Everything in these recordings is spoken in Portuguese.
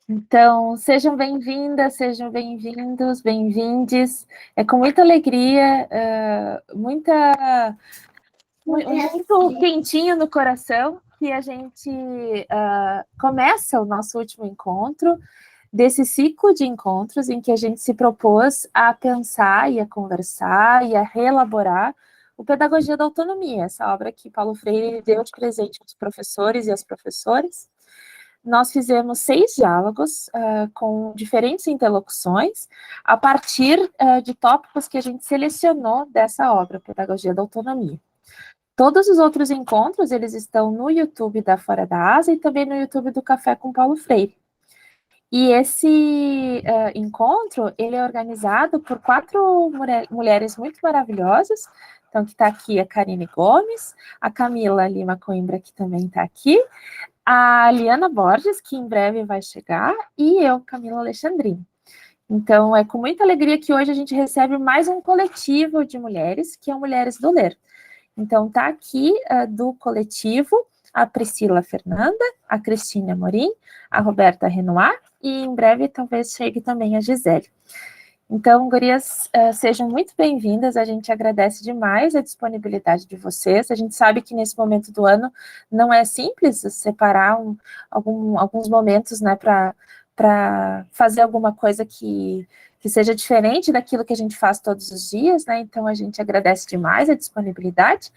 Então, sejam bem-vindas, sejam bem-vindos, bem-vindes. É com muita alegria, muito quentinho no coração que a gente começa o nosso último encontro desse ciclo de encontros em que a gente se propôs a pensar e a conversar e a reelaborar o Pedagogia da Autonomia, essa obra que Paulo Freire deu de presente aos professores e às professoras. Nós fizemos 6 diálogos com diferentes interlocuções, a partir de tópicos que a gente selecionou dessa obra, Pedagogia da Autonomia. Todos os outros encontros, eles estão no YouTube da Fora da Asa e também no YouTube do Café com Paulo Freire. E esse encontro, ele é organizado por 4 mulheres muito maravilhosas. Então, que está aqui a Karine Gomes, a Camila Lima Coimbra, que também está aqui, a Liana Borges, que em breve vai chegar, e eu, Camila Alexandrino. Então, é com muita alegria que hoje a gente recebe mais um coletivo de mulheres, que é o Mulheres do Ler. Então, está aqui do coletivo a Priscila Fernanda, a Cristina Amorim, a Roberta Renoir, e em breve talvez chegue também a Gisele. Então, gurias, sejam muito bem-vindas, a gente agradece demais a disponibilidade de vocês, a gente sabe que nesse momento do ano não é simples separar alguns momentos, né, para fazer alguma coisa que seja diferente daquilo que a gente faz todos os dias, né, então a gente agradece demais a disponibilidade,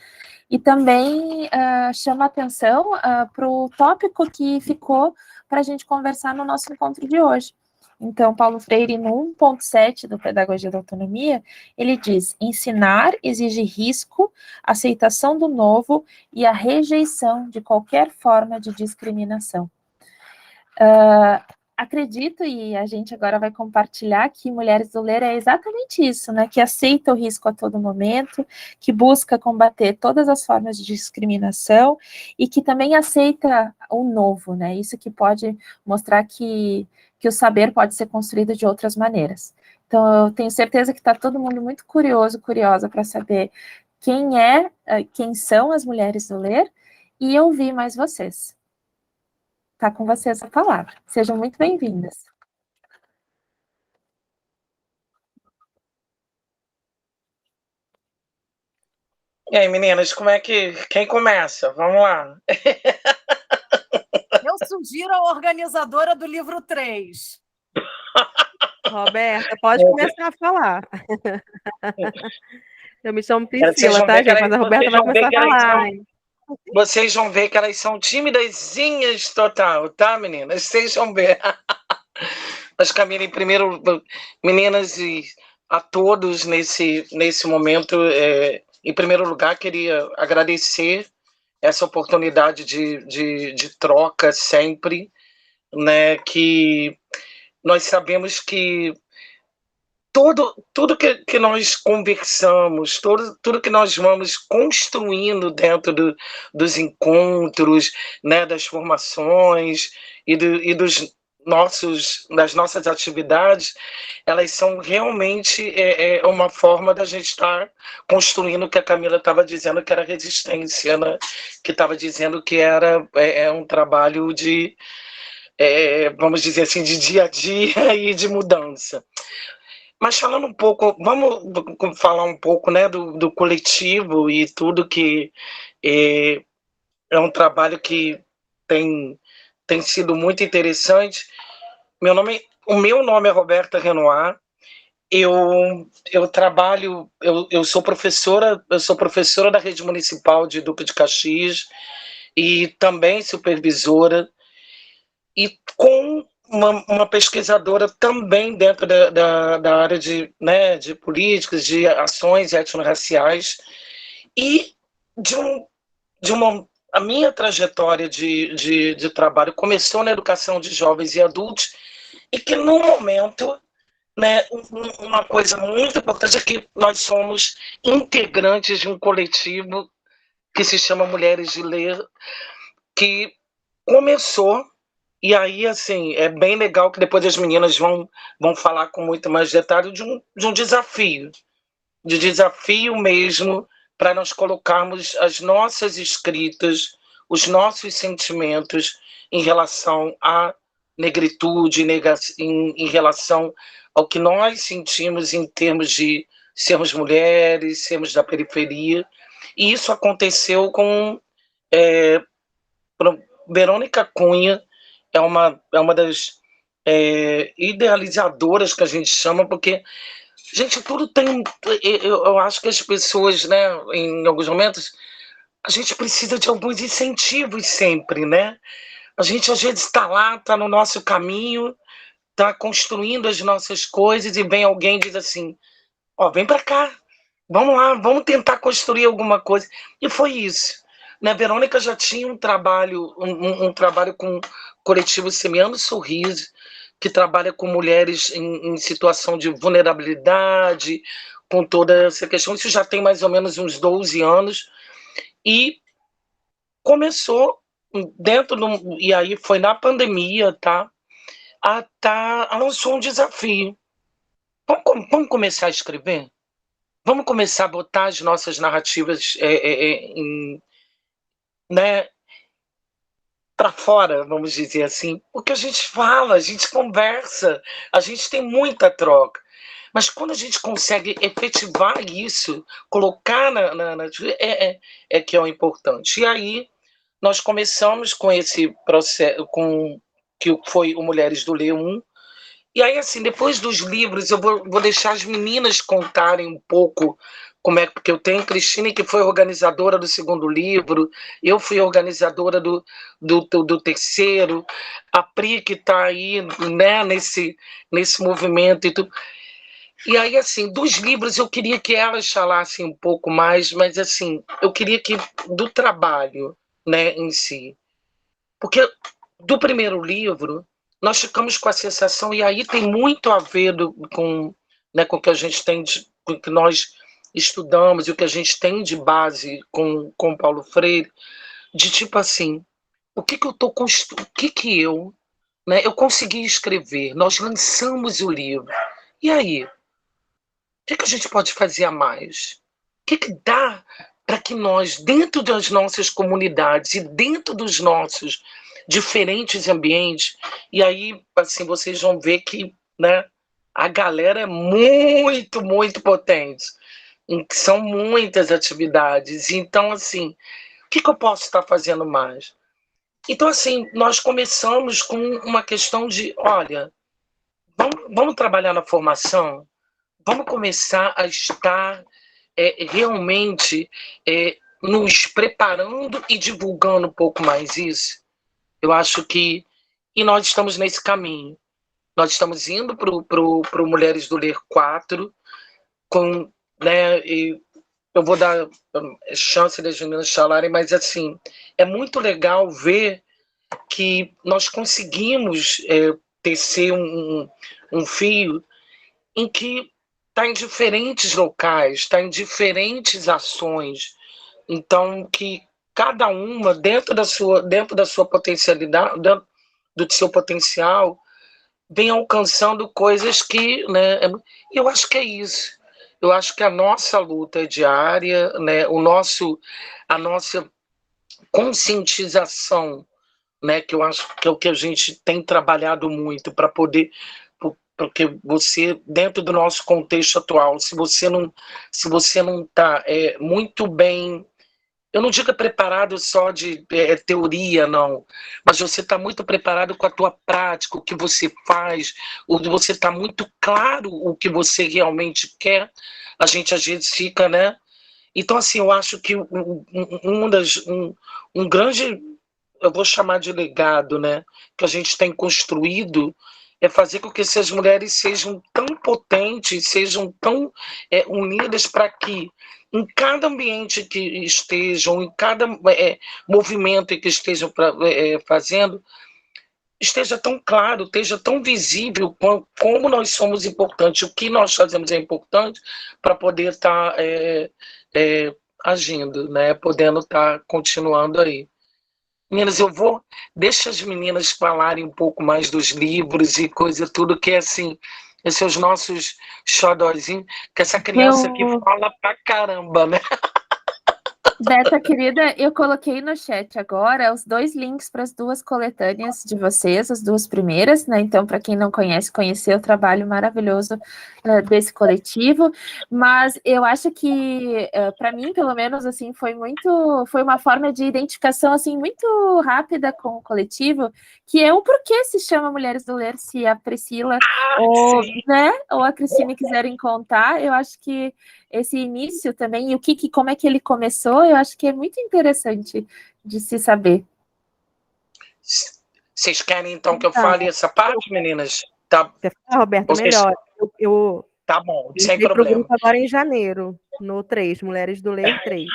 e também chama atenção para o tópico que ficou para a gente conversar no nosso encontro de hoje. Então, Paulo Freire, no 1.7 do Pedagogia da Autonomia, ele diz: ensinar exige risco, aceitação do novo e a rejeição de qualquer forma de discriminação. Acredito, e a gente agora vai compartilhar, que Mulheres do Ler é exatamente isso, né? Que aceita o risco a todo momento, que busca combater todas as formas de discriminação e que também aceita o novo, né? Isso que pode mostrar que o saber pode ser construído de outras maneiras. Então, eu tenho certeza que está todo mundo muito curioso, curiosa para saber quem são as Mulheres do Ler e ouvir mais vocês. Está com vocês a palavra. Sejam muito bem-vindas. E aí, meninas, quem começa? Vamos lá. Eu sugiro a organizadora do livro 3. Roberta, pode começar a falar. Eu me chamo Priscila, tá, gente? Mas a Roberta vai começar a falar. Vocês vão ver que elas são timidazinhas total, tá, meninas? Vocês vão ver. Mas, Camila, em primeiro, meninas e a todos nesse momento, em primeiro lugar, queria agradecer essa oportunidade de troca sempre, né? Que nós sabemos que tudo que nós conversamos, tudo que nós vamos construindo dentro dos encontros, né, das formações das nossas atividades, elas são realmente uma forma da gente estar construindo o que a Camila estava dizendo, que era resistência, né? Que estava dizendo que era um trabalho de, vamos dizer assim, de dia a dia e de mudança. Mas falando um pouco, vamos falar um pouco, né, do coletivo e tudo que é um trabalho que tem sido muito interessante. O meu nome é Roberta Renoir. Eu trabalho, eu sou professora da Rede Municipal de Duque de Caxias e também supervisora, e com uma pesquisadora também dentro da área de políticas, de ações étnico-raciais, e a minha trajetória de trabalho começou na educação de jovens e adultos, e que no momento, né, uma coisa muito importante é que nós somos integrantes de um coletivo que se chama Mulheres de Ler, que começou. E aí, assim, é bem legal que depois as meninas vão falar com muito mais detalhe de um desafio mesmo, para nós colocarmos as nossas escritas, os nossos sentimentos em relação a negritude, em relação ao que nós sentimos em termos de sermos mulheres, sermos da periferia. E isso aconteceu com Verônica Cunha, é uma das idealizadoras que a gente chama, porque, gente, tudo tem... Eu acho que as pessoas, né, em alguns momentos, a gente precisa de alguns incentivos sempre, né? A gente, às vezes, está lá, está no nosso caminho, está construindo as nossas coisas e vem alguém e diz assim, ó, vem para cá, vamos lá, vamos tentar construir alguma coisa. E foi isso. Né? Verônica já tinha um trabalho com o coletivo Semeando Sorriso, que trabalha com mulheres em situação de vulnerabilidade, com toda essa questão. Isso já tem mais ou menos uns 12 anos. E começou e aí foi na pandemia, tá? Lançou um desafio. Vamos começar a escrever? Vamos começar a botar as nossas narrativas né, para fora, vamos dizer assim, porque a gente fala, a gente conversa, a gente tem muita troca. Mas quando a gente consegue efetivar isso, colocar é que é o importante. E aí nós começamos com esse processo, que foi o Mulheres do Leão. E aí, assim, depois dos livros, eu vou deixar as meninas contarem um pouco porque eu tenho Cristina, que foi organizadora do segundo livro, eu fui organizadora do terceiro, a Pri, que está aí, né, nesse movimento e tudo. E aí, assim, dos livros, eu queria que elas falassem um pouco mais, mas, assim, eu queria que do trabalho, né, em si. Porque do primeiro livro, nós ficamos com a sensação, e aí tem muito a ver com o que a gente tem, com o que nós estudamos e o que a gente tem de base com Paulo Freire, de tipo assim, o que eu estou construindo, eu consegui escrever, nós lançamos o livro, e aí? O que a gente pode fazer a mais? O que dá para que nós, dentro das nossas comunidades e dentro dos nossos diferentes ambientes, e aí, assim, vocês vão ver que, né, a galera é muito, muito potente, são muitas atividades, então, assim, o que eu posso estar fazendo mais? Então, assim, nós começamos com uma questão de, olha, vamos trabalhar na formação, vamos começar a estar realmente nos preparando e divulgando um pouco mais isso. Eu acho que... E nós estamos nesse caminho. Nós estamos indo para o Mulheres do Ler 4, né, e eu vou dar chance das meninas falarem, mas assim, é muito legal ver que nós conseguimos tecer um fio em que está em diferentes locais, está em diferentes ações. Então, que cada uma, dentro da sua potencialidade, do seu potencial, vem alcançando coisas que... né, eu acho que é isso. Eu acho que a nossa luta é diária, né, a nossa conscientização, né, que eu acho que é o que a gente tem trabalhado muito para poder... Porque você, dentro do nosso contexto atual, se você não está muito bem... Eu não digo preparado só de teoria, não, mas você está muito preparado com a tua prática, o que você faz, você está muito claro o que você realmente quer, a gente às vezes fica, né? Então, assim, eu acho que um grande, eu vou chamar de legado, né, que a gente tem construído, é fazer com que essas mulheres sejam tão potentes, sejam tão unidas, para que em cada ambiente que estejam, em cada movimento que estejam fazendo, esteja tão claro, esteja tão visível como nós somos importantes, o que nós fazemos é importante para poder estar agindo, né? Podendo estar continuando aí. Meninas, deixa as meninas falarem um pouco mais dos livros e coisa, tudo que é assim, esses são os nossos xodózinhos, que essa criança aqui fala pra caramba, né? Beta, querida, eu coloquei no chat agora os 2 links para as 2 coletâneas de vocês, as 2 primeiras, né? Então, para quem não conhece, conhecer o trabalho maravilhoso desse coletivo. Mas eu acho que, para mim, pelo menos, assim, foi uma forma de identificação assim muito rápida com o coletivo, que é o porquê se chama Mulheres do Ler, se a Priscila ou, né, ou a Cristine quiserem contar. Eu acho que esse início também, e como é que ele começou, eu acho que é muito interessante de se saber. Vocês querem, então, que eu fale essa parte, meninas? Tá. Você fala, Roberta, Vocês... melhor. Eu tá bom, sem entrei pro problema. grupo agora em janeiro, no 3, Mulheres do Ler 3.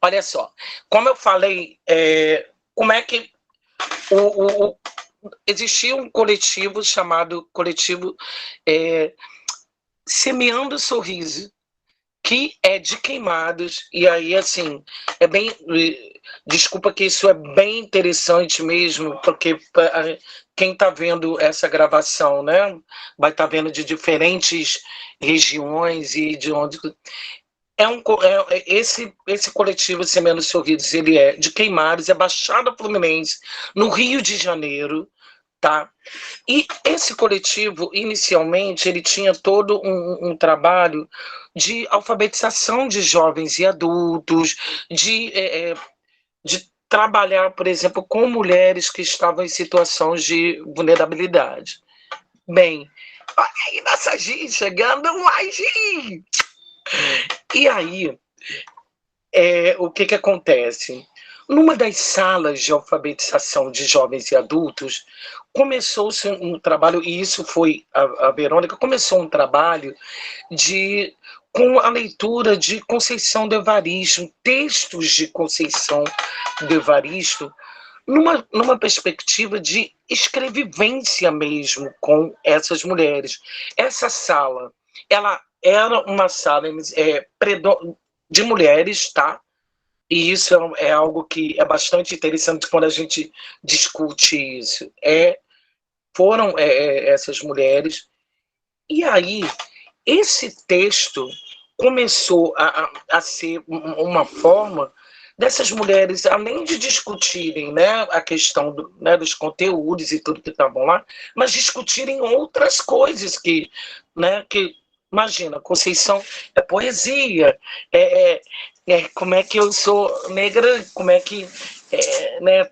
Olha só, como eu falei, como é que existia um coletivo chamado Coletivo Semeando Sorriso, que é de Queimados, e aí, assim, é bem... Desculpa que isso é bem interessante mesmo, porque quem está vendo essa gravação, né, vai estar vendo de diferentes regiões e de onde... Esse coletivo Semeando Sorrisos, ele é de Queimados, é Baixada Fluminense, no Rio de Janeiro, tá? E esse coletivo, inicialmente, ele tinha todo um trabalho de alfabetização de jovens e adultos, de trabalhar, por exemplo, com mulheres que estavam em situações de vulnerabilidade. Bem, olha aí nossa Gi chegando, mais Gi! E aí, o que acontece? Numa das salas de alfabetização de jovens e adultos, começou-se um trabalho, e isso foi a Verônica, começou um trabalho com a leitura de Conceição do Evaristo, textos de Conceição do Evaristo, numa perspectiva de escrevivência mesmo com essas mulheres. Essa sala, ela era uma sala de mulheres, tá? E isso é algo que é bastante interessante quando a gente discute isso. Foram essas mulheres. E aí, esse texto começou a ser uma forma dessas mulheres, além de discutirem, né, a questão dos conteúdos e tudo que estavam lá, mas discutirem outras coisas que imagina, Conceição é poesia, como é que eu sou negra, como é que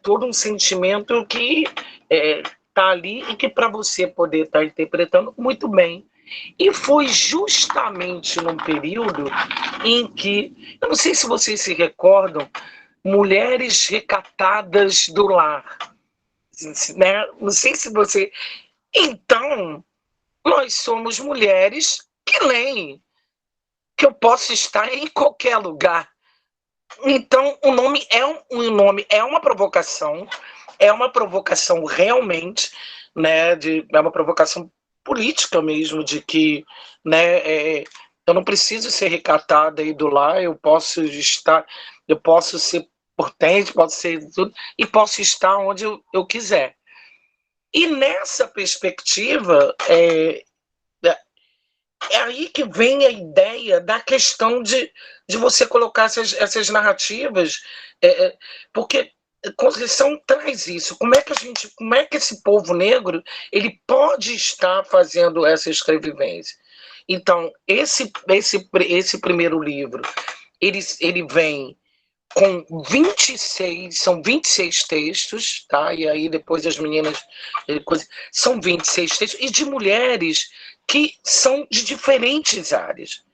todo um sentimento que está ali e que para você poder estar interpretando muito bem. E foi justamente num período em que, eu não sei se vocês se recordam, Mulheres Recatadas do Lar, né? Não sei se você... Então, nós somos mulheres que leem, que eu posso estar em qualquer lugar. Então, o nome é uma provocação realmente, né, é uma provocação política mesmo, de que, né, eu não preciso ser recatada e do lar, eu posso ser potente, posso ser tudo, e posso estar onde eu quiser. E nessa perspectiva, é aí que vem a ideia da questão de você colocar essas narrativas, porque Conceição traz isso. Como é que esse povo negro ele pode estar fazendo essa escrevivência? Então, esse primeiro livro, ele vem com 26 textos, tá? E aí depois as meninas... São 26 textos, e de mulheres que são de diferentes áreas.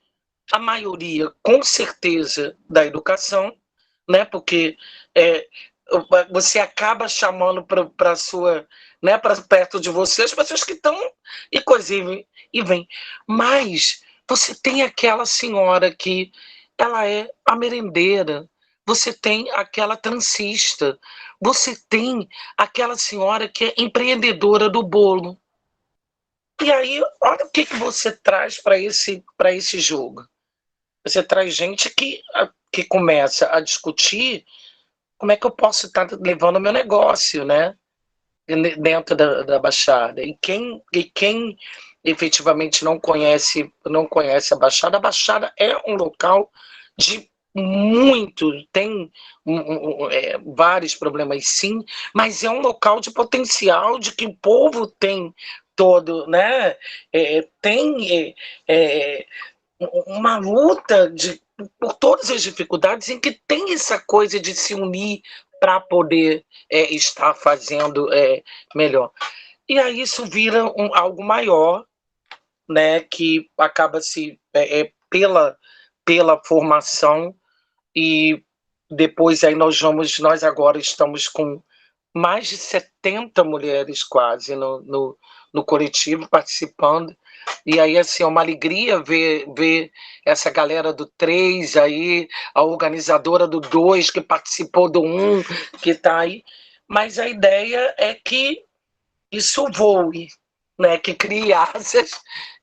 A maioria, com certeza, da educação, né? Porque você acaba chamando para sua, né, para perto de você as pessoas que estão e vem. Mas você tem aquela senhora que ela é a merendeira, você tem aquela transista, você tem aquela senhora que é empreendedora do bolo. E aí, olha o que você traz para esse jogo. Você traz gente que começa a discutir como é que eu posso estar levando o meu negócio, né, dentro da Baixada. E quem efetivamente não conhece a Baixada é um local de muito, tem vários problemas sim, mas é um local de potencial, de que o povo tem todo, né? Tem uma luta por todas as dificuldades, em que tem essa coisa de se unir para poder estar fazendo melhor. E aí isso vira algo maior, né, que acaba se pela formação, e depois aí nós agora estamos com mais de 70 mulheres quase no coletivo participando, e aí assim, é uma alegria ver essa galera do 3 aí, a organizadora do 2 que participou do 1, que está aí, mas a ideia é que isso voe, né, que crie asas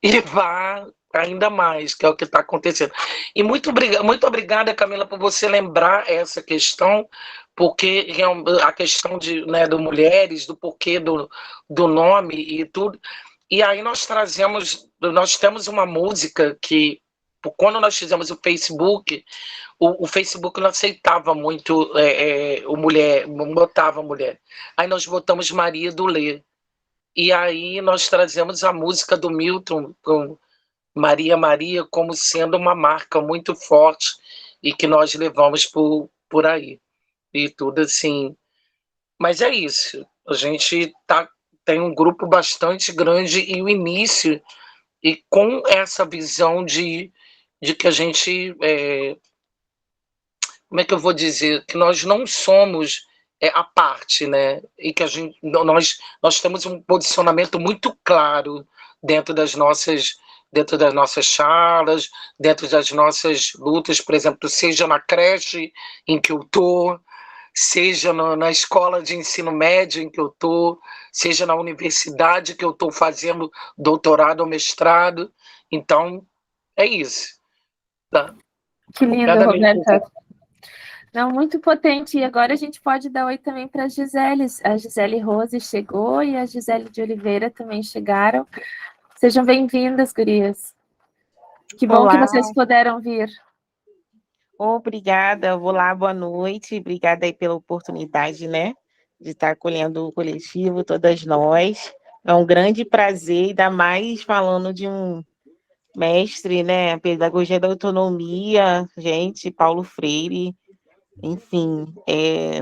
e vá ainda mais, que é o que está acontecendo. E muito obrigada, Camila, por você lembrar essa questão, porque a questão né, do mulheres, do porquê do nome e tudo. E aí nós temos uma música que, quando nós fizemos o Facebook, o Facebook não aceitava muito o mulher, botava mulher. Aí nós botamos Maria do Lê. E aí nós trazemos a música do Milton com Maria Maria como sendo uma marca muito forte e que nós levamos por aí. E tudo assim. Mas é isso. A gente tem um grupo bastante grande e o início, e com essa visão de que a gente. Como é que eu vou dizer? Que nós não somos a parte, né? E que nós temos um posicionamento muito claro dentro das nossas charlas, dentro das nossas lutas, por exemplo, seja na creche em que eu estou, seja na escola de ensino médio em que eu estou, seja na universidade que eu estou fazendo doutorado ou mestrado. Então, é isso. Tá? Que lindo, Obrigada Roberta. Não, muito potente. E agora a gente pode dar oi também para a Gisele. A Gisele Rose chegou e a Gisele de Oliveira também chegaram. Sejam bem-vindas, gurias. Que bom que vocês puderam vir. Obrigada, olá, boa noite. Obrigada aí pela oportunidade, né, de estar acolhendo o coletivo, todas nós. É um grande prazer, ainda mais falando de um mestre, né, pedagogia da autonomia, gente, Paulo Freire. Enfim, é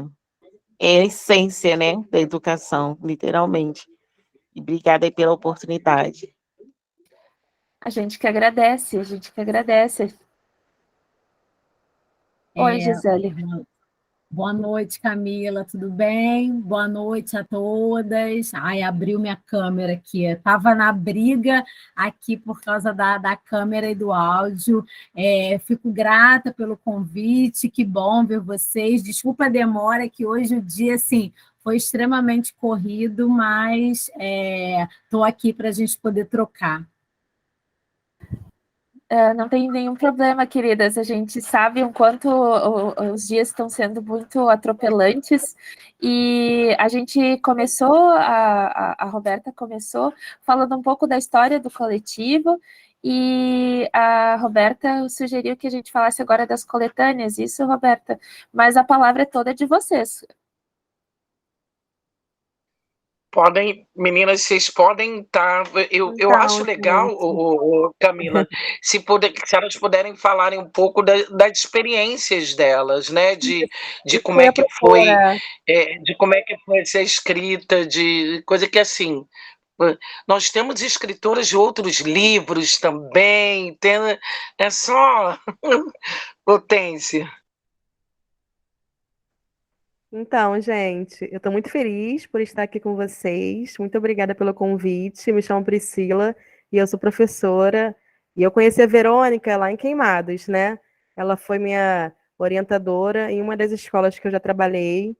a essência, né, da educação, literalmente. E obrigada aí pela oportunidade. A gente que agradece, a gente que agradece. Oi, Gisele. Boa noite, Camila, tudo bem? Boa noite a todas. Ai, abriu minha câmera aqui. Estava na briga aqui por causa da câmera e do áudio. Fico grata pelo convite, que bom ver vocês. Desculpa a demora, que hoje o dia, assim, foi extremamente corrido, mas estou aqui para a gente poder trocar. Não tem nenhum problema, queridas. A gente sabe o quanto os dias estão sendo muito atropelantes, e a gente começou, a Roberta começou falando um pouco da história do coletivo, e a Roberta sugeriu que a gente falasse agora das coletâneas. Isso, Roberta, mas a palavra é toda de vocês. Podem, meninas, vocês podem estar. Eu acho legal, Camila, se elas puderem falarem um pouco das experiências delas, né? De como é que foi, de como é que foi ser escrita, de coisa que assim. Nós temos escritoras de outros livros também, é só potência. Então, gente, eu estou muito feliz por estar aqui com vocês. Muito obrigada pelo convite. Me chamo Priscila e eu sou professora. E eu conheci a Verônica lá em Queimados, né? Ela foi minha orientadora em uma das escolas que eu já trabalhei.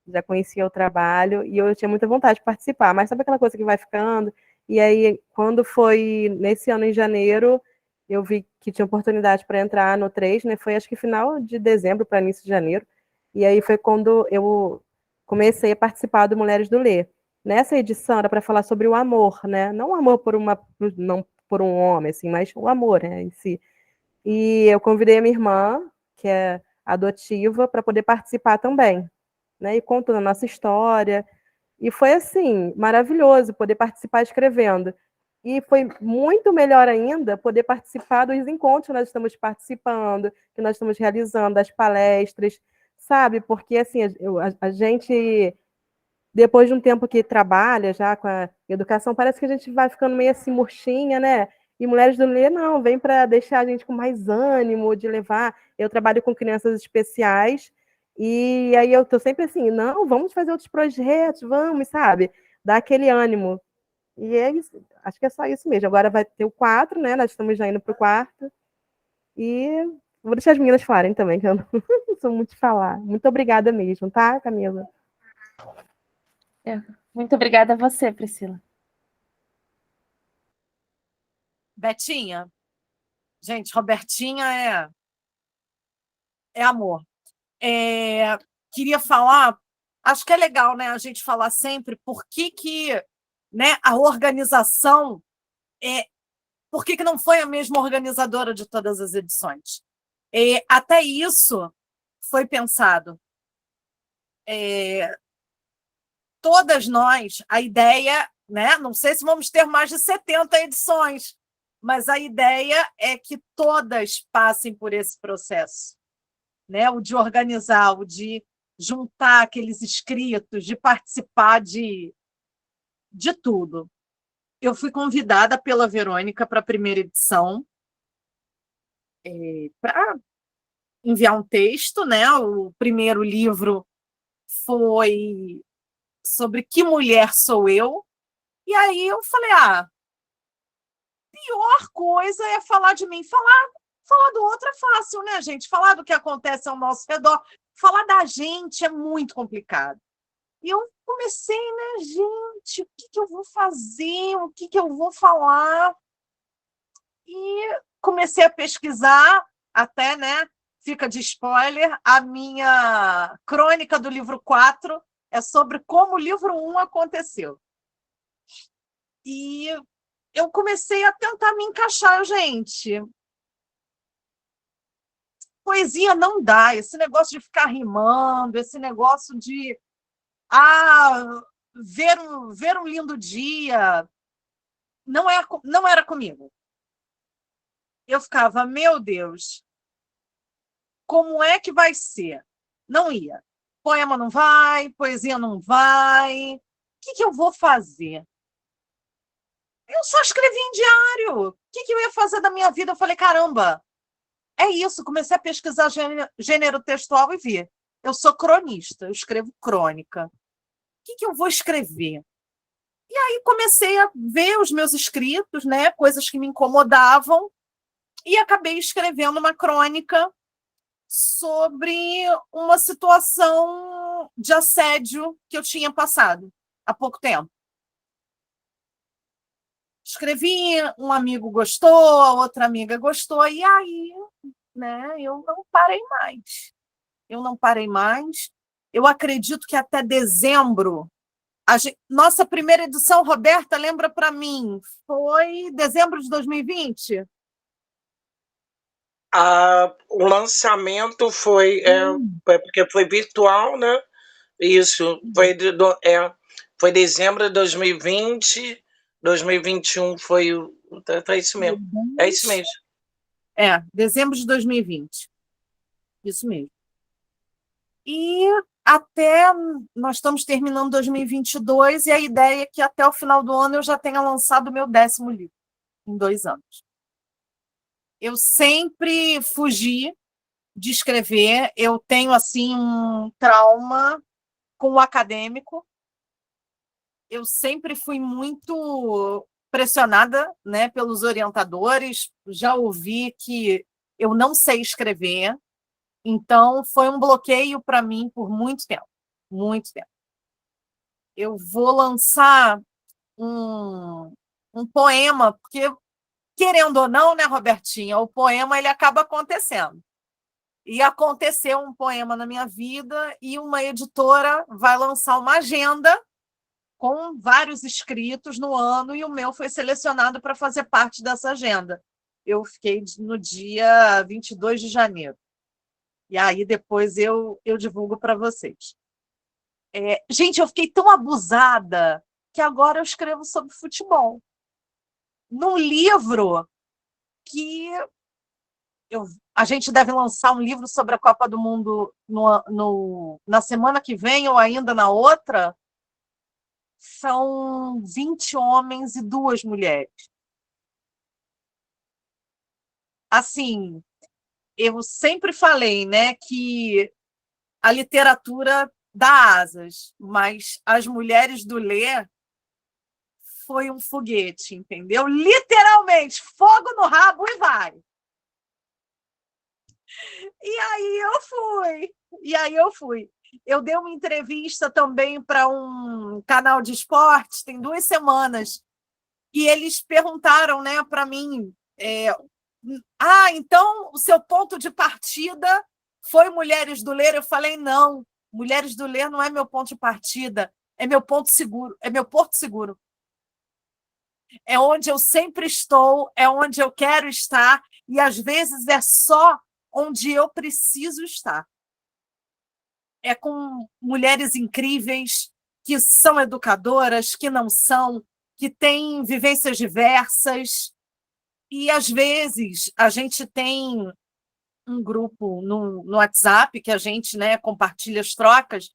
Já conhecia o trabalho e eu tinha muita vontade de participar. Mas sabe aquela coisa que vai ficando? E aí, quando foi nesse ano em janeiro, eu vi que tinha oportunidade para entrar no 3, né? Foi acho que final de dezembro para início de janeiro. E aí foi quando eu comecei a participar do Mulheres do Lê. Nessa edição era para falar sobre o amor, né? Não o amor não por um homem, assim, mas o amor, né, em si. E eu convidei a minha irmã, que é adotiva, para poder participar também, né? E contando a nossa história. E foi, assim, maravilhoso poder participar escrevendo. E foi muito melhor ainda poder participar dos encontros que nós estamos participando, que nós estamos realizando, das palestras, sabe? Porque, assim, a gente, depois de um tempo que trabalha já com a educação, parece que a gente vai ficando meio assim, murchinha, né? E Mulheres do Lê, não, vem para deixar a gente com mais ânimo de levar. Eu trabalho com crianças especiais, e aí eu estou sempre assim, não, vamos fazer outros projetos, vamos, sabe? Dar aquele ânimo. E é isso, acho que é só isso mesmo. Agora vai ter o 4, né? Nós estamos já indo para o quarto. E vou deixar as meninas falarem também, que eu não sou muito de falar. Muito obrigada mesmo, tá, Camila? Muito obrigada a você, Priscila. Betinha. Gente, Robertinha é amor. Queria falar, acho que é legal, né, a gente falar sempre por que, né, a organização por que não foi a mesma organizadora de todas as edições. Até isso foi pensado. Todas nós, a ideia, né, não sei se vamos ter mais de 70 edições, mas a ideia é que todas passem por esse processo, né? O de organizar, o de juntar aqueles escritos, de participar de tudo. Eu fui convidada pela Verônica para a primeira edição, para enviar um texto, né? O primeiro livro foi sobre Que Mulher Sou Eu? E aí eu falei, pior coisa é falar de mim. Falar do outro é fácil, né, gente? Falar do que acontece ao nosso redor. Falar da gente é muito complicado. E eu comecei, né, gente, o que eu vou fazer? O que eu vou falar? E comecei a pesquisar, até, né, fica de spoiler, a minha crônica do livro 4 é sobre como o livro 1 aconteceu. E eu comecei a tentar me encaixar, gente. Poesia não dá, esse negócio de ficar rimando, esse negócio de ver um lindo dia, não era comigo. Eu ficava, meu Deus, como é que vai ser? Não ia. Poema não vai, poesia não vai. O que eu vou fazer? Eu só escrevi em diário. O que eu ia fazer da minha vida? Eu falei, caramba, é isso. Comecei a pesquisar gênero textual e vi. Eu sou cronista, eu escrevo crônica. O que eu vou escrever? E aí comecei a ver os meus escritos, né, coisas que me incomodavam, e acabei escrevendo uma crônica sobre uma situação de assédio que eu tinha passado há pouco tempo. Escrevi, um amigo gostou, a outra amiga gostou, e aí, né, eu não parei mais. Eu acredito que até dezembro, nossa primeira edição, Roberta, lembra para mim, foi dezembro de 2020? O lançamento foi porque foi virtual, né? Isso, foi dezembro de 2020, 2021 foi isso mesmo. É isso mesmo. Dezembro de 2020. Isso mesmo. E até nós estamos terminando 2022 e a ideia é que até o final do ano eu já tenha lançado o meu 10º livro, em 2 anos. Eu sempre fugi de escrever, eu tenho assim um trauma com o acadêmico. Eu sempre fui muito pressionada, né, pelos orientadores, já ouvi que eu não sei escrever, então foi um bloqueio para mim por muito tempo, muito tempo. Eu vou lançar um poema, porque, querendo ou não, né, Robertinha, o poema ele acaba acontecendo. E aconteceu um poema na minha vida e uma editora vai lançar uma agenda com vários escritos no ano e o meu foi selecionado para fazer parte dessa agenda. Eu fiquei no dia 22 de janeiro. E aí depois eu divulgo para vocês. Gente, eu fiquei tão abusada que agora eu escrevo sobre futebol. Num livro que a gente deve lançar um livro sobre a Copa do Mundo na semana que vem ou ainda na outra. São 20 homens e 2 mulheres. Assim, eu sempre falei, né, que a literatura dá asas, mas as mulheres do Lê foi um foguete, entendeu? Literalmente, fogo no rabo e vai. E aí eu fui. Eu dei uma entrevista também para um canal de esportes, tem 2 semanas, e eles perguntaram, né, para mim, então o seu ponto de partida foi Mulheres do Ler? Eu falei, não, Mulheres do Ler não é meu ponto de partida, é meu ponto seguro, é meu porto seguro. É onde eu sempre estou, é onde eu quero estar, e às vezes é só onde eu preciso estar. É com mulheres incríveis, que são educadoras, que não são, que têm vivências diversas. E, às vezes, a gente tem um grupo no WhatsApp que a gente, né, compartilha as trocas,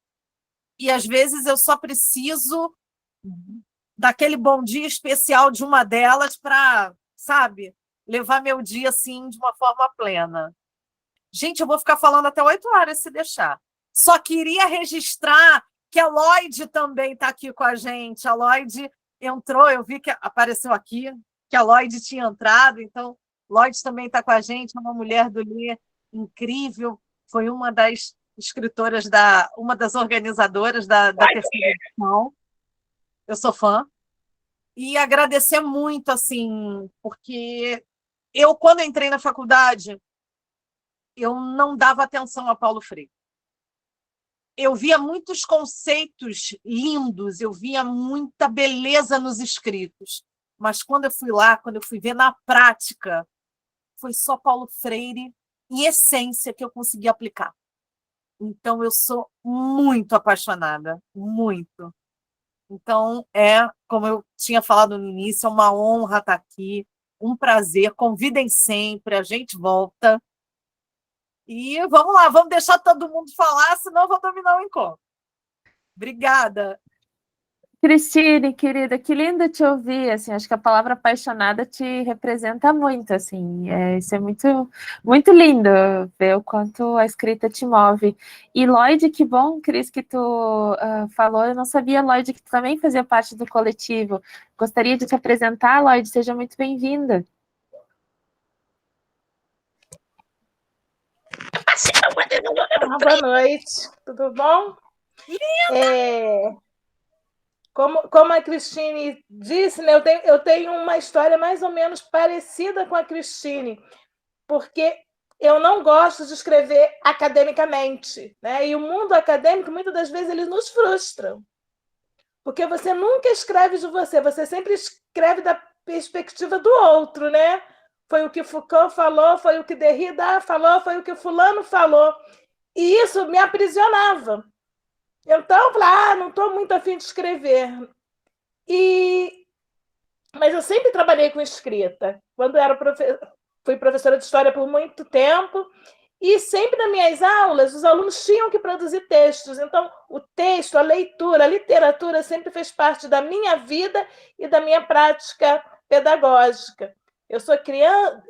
e, às vezes, eu só preciso daquele bom dia especial de uma delas para, sabe, levar meu dia assim de uma forma plena. Gente, eu vou ficar falando até 8 horas se deixar. Só queria registrar que a Lloyd também está aqui com a gente. A Lloyd entrou, eu vi que apareceu aqui, que a Lloyd tinha entrado, então Lloyd também está com a gente, é uma mulher do Lê incrível, foi uma das escritoras, uma das organizadoras da terceira edição. Eu sou fã. E agradecer muito, assim, porque eu, quando entrei na faculdade, eu não dava atenção a Paulo Freire. Eu via muitos conceitos lindos, eu via muita beleza nos escritos, mas quando eu fui lá, quando eu fui ver na prática, foi só Paulo Freire, em essência, que eu consegui aplicar. Então, eu sou muito apaixonada, muito. Então, como eu tinha falado no início, é uma honra estar aqui, um prazer, convidem sempre, a gente volta. E vamos lá, vamos deixar todo mundo falar, senão eu vou dominar o encontro. Obrigada. Cristine, querida, que lindo te ouvir, assim, acho que a palavra apaixonada te representa muito, assim, isso é muito, muito lindo, ver o quanto a escrita te move. E Lloyd, que bom, Cris, que tu falou, eu não sabia, Lloyd, que tu também fazia parte do coletivo. Gostaria de te apresentar, Lloyd, seja muito bem-vinda. Boa noite, tudo bom? Como a Cristine disse, né, eu tenho uma história mais ou menos parecida com a Cristine, porque eu não gosto de escrever academicamente, né? E o mundo acadêmico, muitas das vezes, ele nos frustra, porque você nunca escreve de você, você sempre escreve da perspectiva do outro, né? Foi o que Foucault falou, foi o que Derrida falou, foi o que fulano falou. E isso me aprisionava. Então, eu falei, não estou muito afim de escrever. Mas eu sempre trabalhei com escrita. Quando fui professora de história por muito tempo, e sempre nas minhas aulas, os alunos tinham que produzir textos. Então, o texto, a leitura, a literatura sempre fez parte da minha vida e da minha prática pedagógica. Eu sou criança,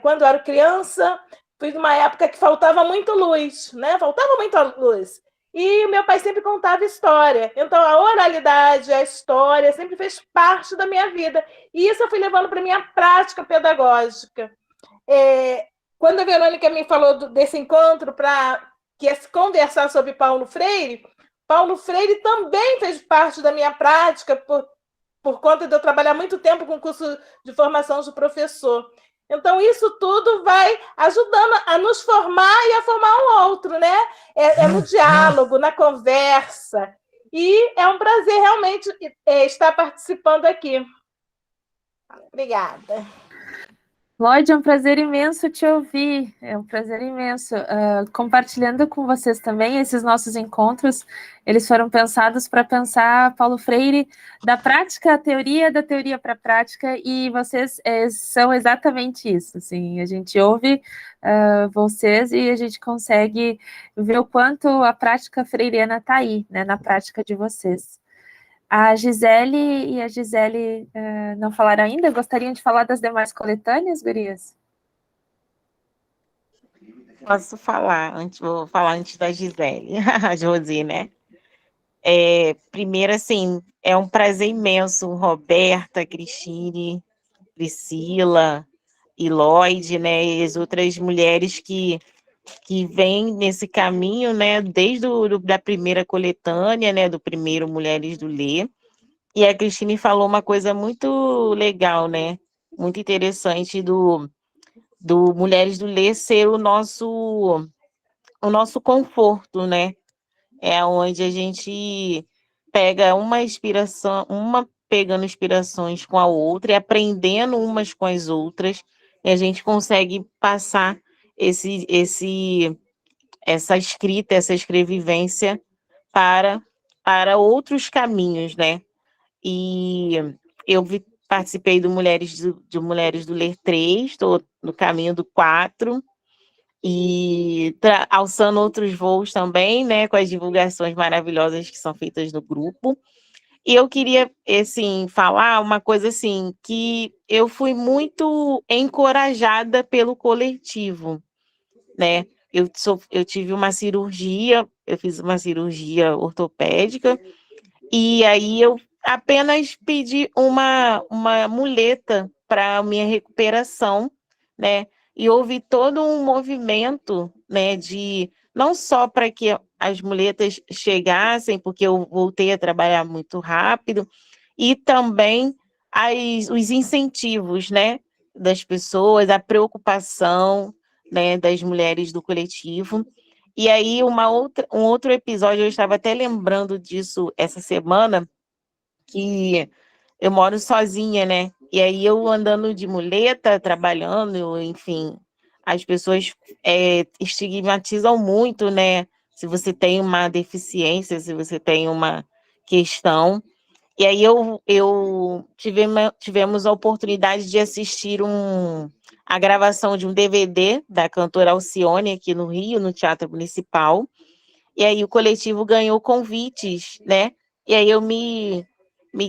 quando eu era criança, fui numa época que faltava muito luz, né? Faltava muita luz. E meu pai sempre contava história. Então, a oralidade, a história, sempre fez parte da minha vida. E isso eu fui levando para a minha prática pedagógica. Quando a Verônica me falou desse encontro que ia conversar sobre Paulo Freire também fez parte da minha prática, por conta de eu trabalhar muito tempo com o curso de formação de professor. Então, isso tudo vai ajudando a nos formar e a formar um outro, né? No diálogo, na conversa. E é um prazer realmente estar participando aqui. Obrigada. Lloyd, é um prazer imenso te ouvir, é um prazer imenso. Compartilhando com vocês também esses nossos encontros, eles foram pensados para pensar Paulo Freire da prática à teoria, da teoria para a prática, e vocês são exatamente isso. Assim, a gente ouve vocês e a gente consegue ver o quanto a prática freiriana está aí, né, na prática de vocês. A Gisele e a Gisele não falaram ainda? Gostariam de falar das demais coletâneas, gurias? Posso falar, vou falar antes da Gisele, a Josi, né? Primeiro, assim, é um prazer imenso, Roberta, Cristine, Priscila e Lloyd, né? E as outras mulheres que vêm nesse caminho, né? Desde da primeira coletânea, né? Do primeiro Mulheres do Lê. E a Cristine falou uma coisa muito legal, né? Muito interessante do Mulheres do Lê ser o nosso conforto, né? É onde a gente pega uma inspiração, uma pegando inspirações com a outra e aprendendo umas com as outras, e a gente consegue passar essa escrita, essa escrevivência para outros caminhos, né? E eu participei do Mulheres do Ler 3, estou no caminho do 4, e alçando outros voos também, né, com as divulgações maravilhosas que são feitas no grupo. E eu queria, assim, falar uma coisa assim, que eu fui muito encorajada pelo coletivo, né? Eu tive uma cirurgia, eu fiz uma cirurgia ortopédica, e aí eu apenas pedi uma muleta para a minha recuperação, né? E houve todo um movimento, né, de não só para que as muletas chegassem, porque eu voltei a trabalhar muito rápido, e também os incentivos, né, das pessoas, a preocupação, né, das mulheres do coletivo. E aí, um outro episódio, eu estava até lembrando disso essa semana, que eu moro sozinha, né? E aí eu andando de muleta, trabalhando, enfim, as pessoas estigmatizam muito, né? Se você tem uma deficiência, se você tem uma questão. E aí tivemos a oportunidade de assistir a gravação de um DVD da cantora Alcione aqui no Rio, no Teatro Municipal. E aí o coletivo ganhou convites, né? E aí eu me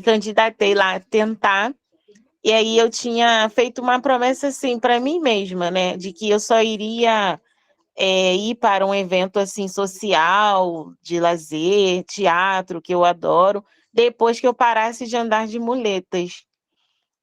candidatei lá a tentar. E aí eu tinha feito uma promessa assim para mim mesma, né? De que eu só iria ir para um evento assim social, de lazer, teatro, que eu adoro, depois que eu parasse de andar de muletas.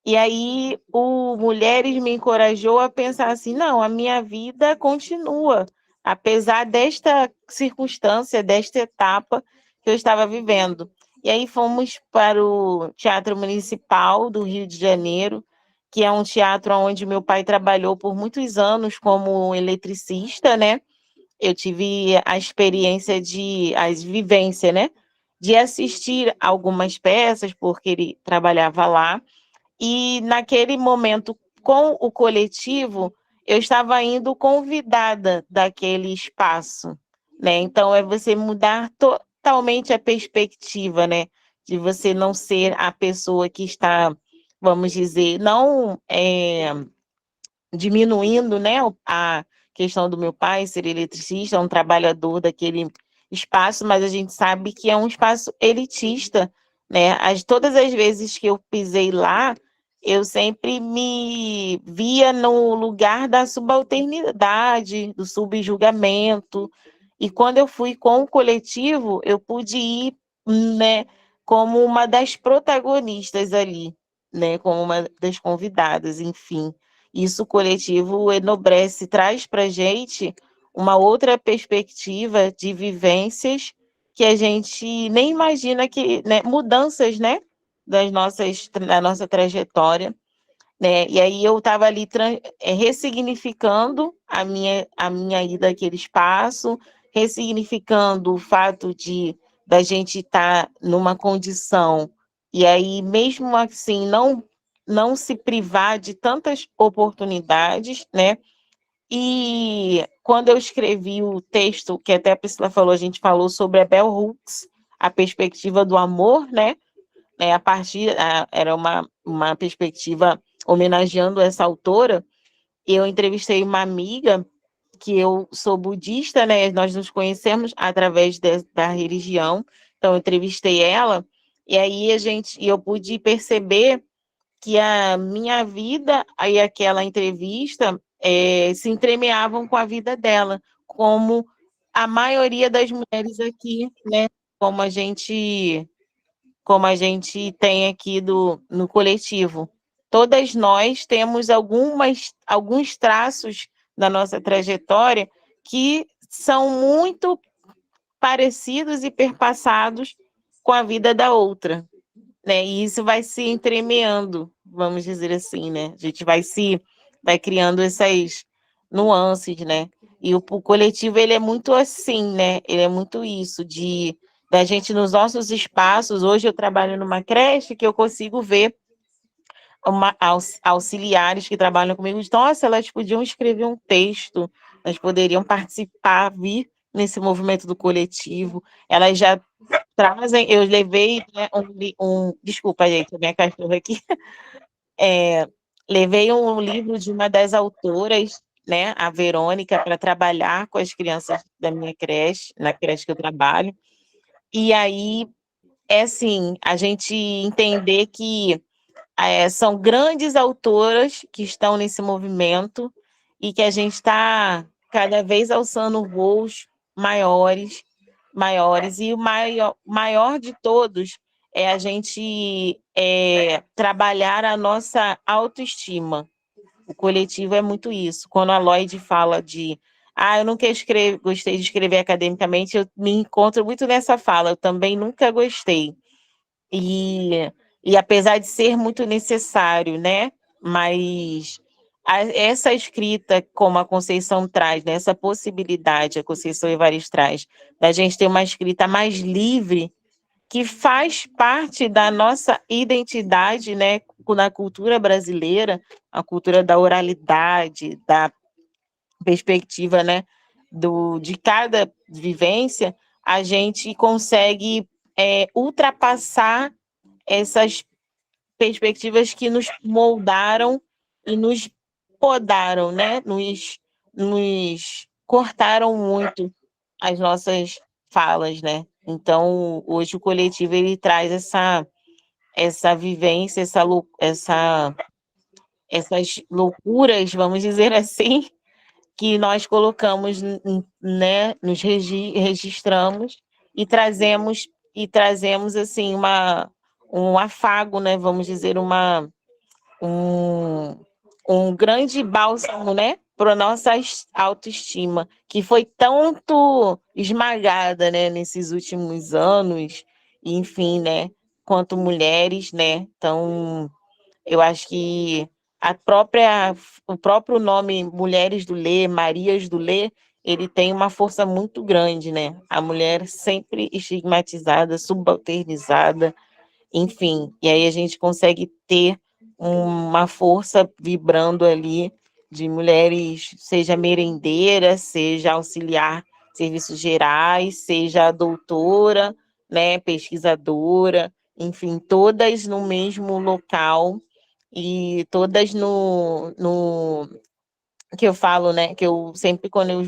E aí o Mulheres me encorajou a pensar assim, não, a minha vida continua, apesar desta circunstância, desta etapa que eu estava vivendo. E aí fomos para o Teatro Municipal do Rio de Janeiro, que é um teatro onde meu pai trabalhou por muitos anos como eletricista, né? Eu tive a vivência, né? De assistir algumas peças, porque ele trabalhava lá, e naquele momento, com o coletivo, eu estava indo convidada daquele espaço, né? Então, é você mudar totalmente a perspectiva, né? De você não ser a pessoa que está, vamos dizer, não diminuindo, né, a questão do meu pai ser eletricista, um trabalhador daquele espaço, mas a gente sabe que é um espaço elitista, né? Todas as vezes que eu pisei lá, eu sempre me via no lugar da subalternidade, do subjulgamento, e quando eu fui com o coletivo, eu pude ir, né, como uma das protagonistas ali, né, como uma das convidadas, enfim. Isso o coletivo enobrece, traz para a gente uma outra perspectiva de vivências que a gente nem imagina que, né, mudanças, né, da nossa trajetória, né? E aí eu estava ali ressignificando a minha ida àquele espaço, ressignificando o fato de da gente estar numa condição, e aí mesmo assim não não se privar de tantas oportunidades, né? E quando eu escrevi o texto, que até a Priscila falou, a gente falou sobre a Bell Hooks, a perspectiva do amor, né? Era uma perspectiva homenageando essa autora. Eu entrevistei uma amiga que eu sou budista, né? Nós nos conhecemos através da religião. Então, eu entrevistei ela, e aí eu pude perceber que a minha vida e aquela entrevista se entremeavam com a vida dela, como a maioria das mulheres aqui, né? Como a gente tem aqui no coletivo. Todas nós temos alguns traços da nossa trajetória que são muito parecidos e perpassados com a vida da outra, né? E isso vai se entremeando, vamos dizer assim, né? A gente vai criando essas nuances, né? E o coletivo, ele é muito assim, né? Ele é muito isso, da gente nos nossos espaços. Hoje eu trabalho numa creche que eu consigo ver auxiliares que trabalham comigo. Nossa, elas podiam escrever um texto, elas poderiam participar, vir nesse movimento do coletivo. Elas já trazem, eu levei, né, desculpa, gente, a minha cachorra aqui, levei um livro de uma das autoras, né, a Verônica, para trabalhar com as crianças da minha creche, na creche que eu trabalho, e aí, assim, a gente entender que são grandes autoras que estão nesse movimento e que a gente está cada vez alçando voos maiores, e o maior de todos é a gente trabalhar a nossa autoestima. O coletivo é muito isso. Quando a Lloyd fala eu nunca gostei de escrever academicamente, eu me encontro muito nessa fala, eu também nunca gostei. E apesar de ser muito necessário, né? Mas essa escrita, como a Conceição traz, né? Essa possibilidade, a Conceição Evaristo traz, da gente ter uma escrita mais livre, que faz parte da nossa identidade, né? Na cultura brasileira, a cultura da oralidade, da perspectiva, né? De cada vivência, a gente consegue ultrapassar essas perspectivas que nos moldaram e nos podaram, né? Nos cortaram muito as nossas falas, né? Então, hoje o coletivo, ele traz essa vivência, essas loucuras, vamos dizer assim, que nós colocamos, né? Nos registramos e trazemos assim um afago, né? Vamos dizer, um grande bálsamo, né? Para a nossa autoestima, que foi tanto esmagada, né? Nesses últimos anos, enfim, né? Quanto mulheres, né? Então, eu acho que o próprio nome Mulheres do Lê, Marias do Lê, ele tem uma força muito grande, né? A mulher sempre estigmatizada, subalternizada, enfim. E aí a gente consegue ter uma força vibrando ali de mulheres, seja merendeira, seja auxiliar serviços gerais, seja doutora, né, pesquisadora, enfim, todas no mesmo local e todas no que eu falo, né, que eu sempre, quando eu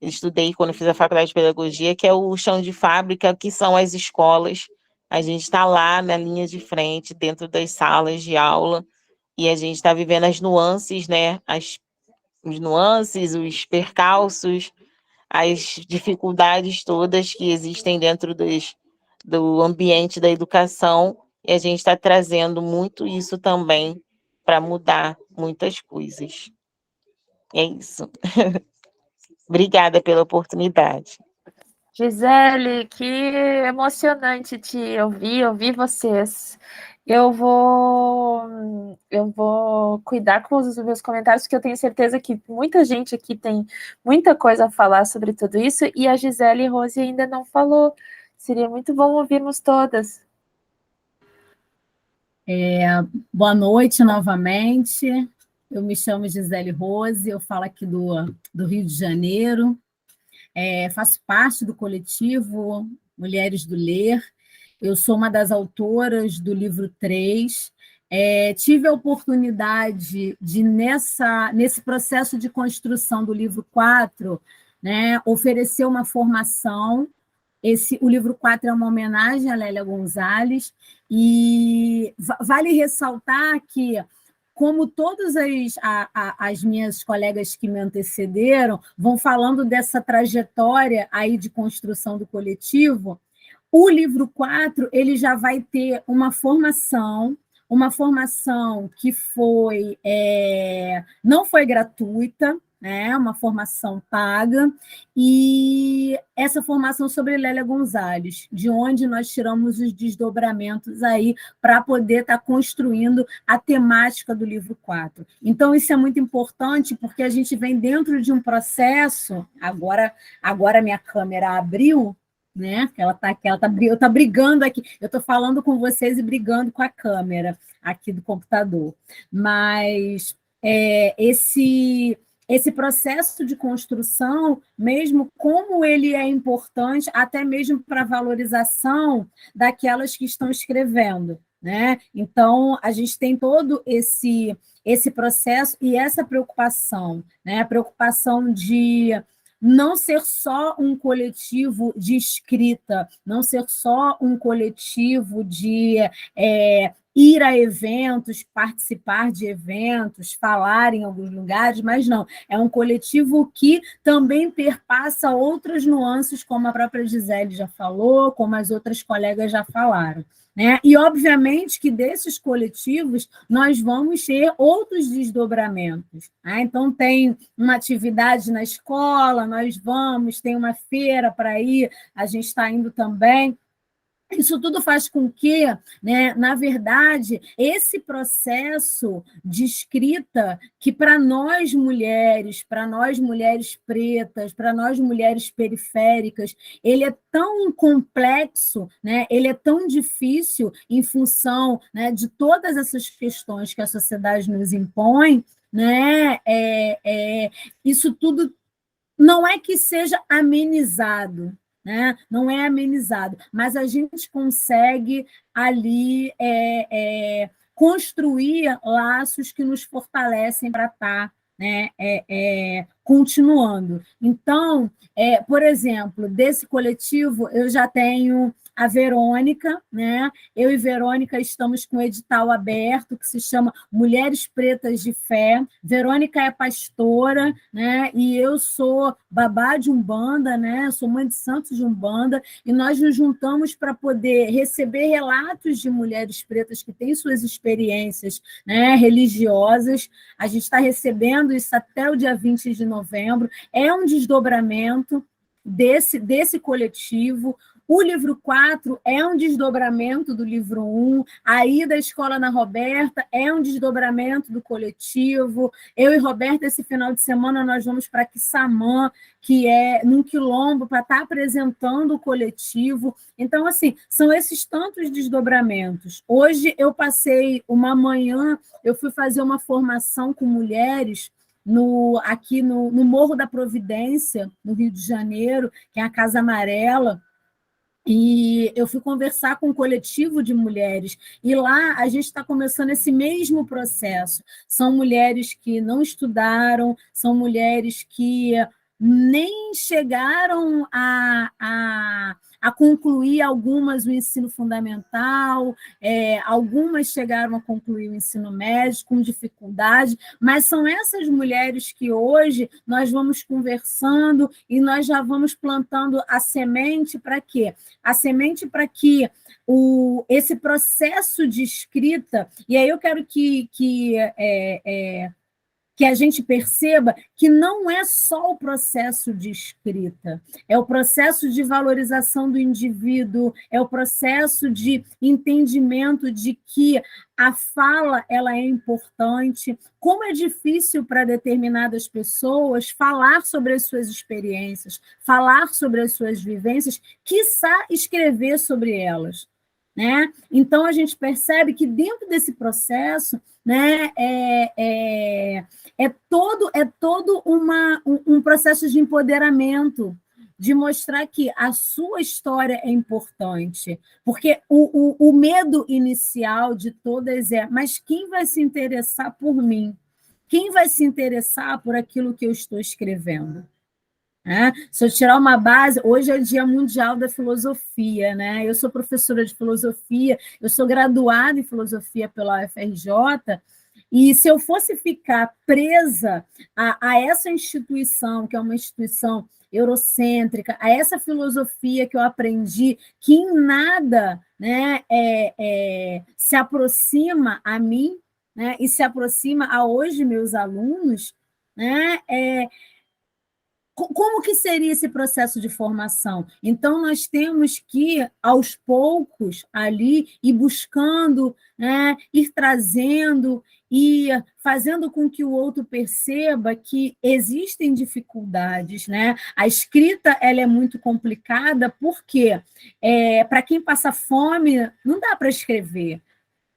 estudei quando eu fiz a faculdade de pedagogia, que é o chão de fábrica, que são as escolas. A gente está lá na linha de frente, dentro das salas de aula, e a gente está vivendo as nuances, né, os nuances, os percalços, as dificuldades todas que existem dentro do ambiente da educação, e a gente está trazendo muito isso também para mudar muitas coisas. É isso. Obrigada pela oportunidade. Gisele, que emocionante te ouvir vocês. Eu vou cuidar com os meus comentários, porque eu tenho certeza que muita gente aqui tem muita coisa a falar sobre tudo isso, e a Gisele e Rose ainda não falou. Seria muito bom ouvirmos todas. Boa noite novamente. Eu me chamo Gisele Rose, eu falo aqui do Rio de Janeiro. Faço parte do coletivo Mulheres do Ler. Eu sou uma das autoras do livro 3. Tive a oportunidade de, nesse processo de construção do livro 4, né, oferecer uma formação. O livro 4 é uma homenagem a Lélia Gonzalez, e vale ressaltar que, como todas as minhas colegas que me antecederam vão falando dessa trajetória aí de construção do coletivo, o livro 4 ele já vai ter uma formação que não foi gratuita, né, uma formação paga, e essa formação sobre Lélia Gonzalez, de onde nós tiramos os desdobramentos aí para poder estar construindo a temática do livro 4. Então, isso é muito importante, porque a gente vem dentro de um processo, agora minha câmera abriu, né? Eu estou brigando aqui, eu estou falando com vocês e brigando com a câmera aqui do computador. Mas esse processo de construção, mesmo como ele é importante, até mesmo para a valorização daquelas que estão escrevendo, né? Então, a gente tem todo esse processo e essa preocupação, né? A preocupação de não ser só um coletivo de escrita, não ser só um coletivo de ir a eventos, participar de eventos, falar em alguns lugares, mas não, é um coletivo que também perpassa outras nuances, como a própria Gisele já falou, como as outras colegas já falaram. Né? E, obviamente, que desses coletivos nós vamos ter outros desdobramentos. Né? Então, tem uma atividade na escola, tem uma feira para ir, a gente está indo também. Isso tudo faz com que, né, na verdade, esse processo de escrita, que para nós mulheres pretas, para nós mulheres periféricas, ele é tão complexo, né, ele é tão difícil em função, né, de todas essas questões que a sociedade nos impõe, né, isso tudo não é que seja amenizado, né? Não é amenizado, mas a gente consegue ali construir laços que nos fortalecem para estar, né, continuando. Então, por exemplo, desse coletivo, eu já tenho a Verônica, né? Eu e Verônica estamos com um edital aberto que se chama Mulheres Pretas de Fé. Verônica é pastora, né? E eu sou babá de Umbanda, né? Eu sou mãe de santos de Umbanda, e nós nos juntamos para poder receber relatos de mulheres pretas que têm suas experiências, né, religiosas. A gente está recebendo isso até o dia 20 de novembro. É um desdobramento desse coletivo. O livro 4 é um desdobramento do livro 1, a ida à escola Ana Roberta é um desdobramento do coletivo. Eu e Roberta, esse final de semana, nós vamos para Quissamã, que é num quilombo, para estar apresentando o coletivo. Então, assim, são esses tantos desdobramentos. Hoje eu passei uma manhã, eu fui fazer uma formação com mulheres aqui no Morro da Providência, no Rio de Janeiro, que é a Casa Amarela. E eu fui conversar com um coletivo de mulheres, e lá a gente está começando esse mesmo processo. São mulheres que não estudaram, são mulheres que nem chegaram a concluir algumas o ensino fundamental, algumas chegaram a concluir o ensino médio com dificuldade, mas são essas mulheres que hoje nós vamos conversando e nós já vamos plantando a semente para quê? A semente para que esse processo de escrita, e aí eu quero que a gente perceba que não é só o processo de escrita, é o processo de valorização do indivíduo, é o processo de entendimento de que a fala ela é importante, como é difícil para determinadas pessoas falar sobre as suas experiências, falar sobre as suas vivências, quiçá escrever sobre elas. né? Então, a gente percebe que dentro desse processo, né, é todo um processo de empoderamento, de mostrar que a sua história é importante, porque o medo inicial de todas é, mas quem vai se interessar por mim? Quem vai se interessar por aquilo que eu estou escrevendo? Se eu tirar uma base, hoje é o Dia Mundial da Filosofia, né? Eu sou professora de filosofia, eu sou graduada em filosofia pela UFRJ, e se eu fosse ficar presa a essa instituição, que é uma instituição eurocêntrica, a essa filosofia que eu aprendi, que em nada, né, se aproxima a mim, né, e se aproxima a hoje meus alunos, né, como que seria esse processo de formação? Então, nós temos que, aos poucos, ali, ir buscando, né, ir trazendo e fazendo com que o outro perceba que existem dificuldades, né? A escrita ela é muito complicada porque, para quem passa fome, não dá para escrever.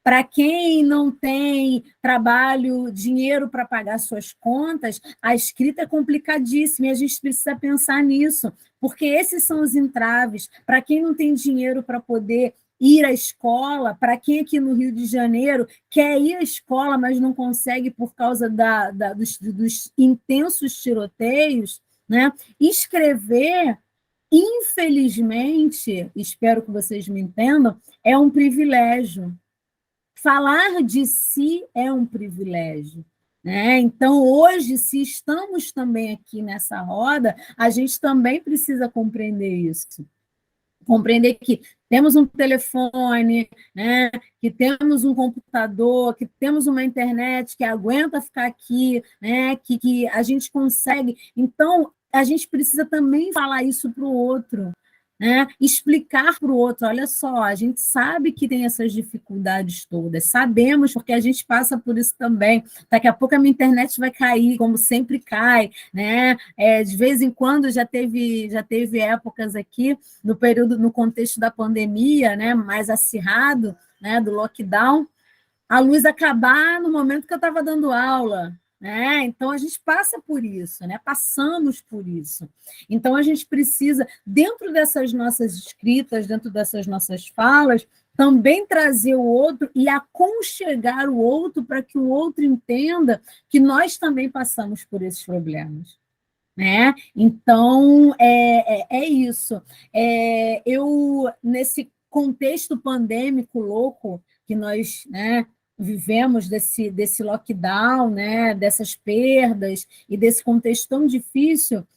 Para quem não tem trabalho, dinheiro para pagar suas contas, a escrita é complicadíssima e a gente precisa pensar nisso, porque esses são os entraves. Para quem não tem dinheiro para poder ir à escola, para quem aqui no Rio de Janeiro quer ir à escola, mas não consegue por causa dos intensos tiroteios, né? Escrever, infelizmente, espero que vocês me entendam, é um privilégio. Falar de si é um privilégio, né? Então, hoje, se estamos também aqui nessa roda, a gente também precisa compreender isso. Compreender que temos um telefone, né? Que temos um computador, que temos uma internet que aguenta ficar aqui, né? Que a gente consegue. Então, a gente precisa também falar isso para o outro, né? Explicar para o outro, olha só, a gente sabe que tem essas dificuldades todas, sabemos, porque a gente passa por isso também. Daqui a pouco a minha internet vai cair, como sempre cai, né? De vez em quando já teve épocas aqui, no contexto da pandemia, né, mais acirrado, né, do lockdown, a luz acabar no momento que eu estava dando aula, né? Então, a gente passa por isso, né? Passamos por isso. Então, a gente precisa, dentro dessas nossas escritas, dentro dessas nossas falas, também trazer o outro e aconchegar o outro para que o outro entenda que nós também passamos por esses problemas, né? Então, é isso. Eu, nesse contexto pandêmico louco que nós, né, vivemos desse lockdown, né, dessas perdas e desse contexto tão difícil,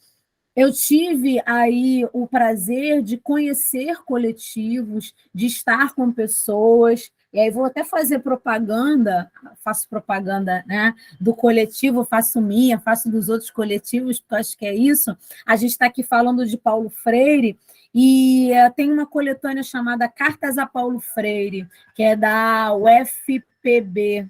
eu tive aí o prazer de conhecer coletivos, de estar com pessoas, e aí vou até fazer propaganda, faço propaganda, né, do coletivo, faço minha, faço dos outros coletivos, porque eu acho que é isso. A gente está aqui falando de Paulo Freire, e tem uma coletânea chamada Cartas a Paulo Freire, que é da UFPB,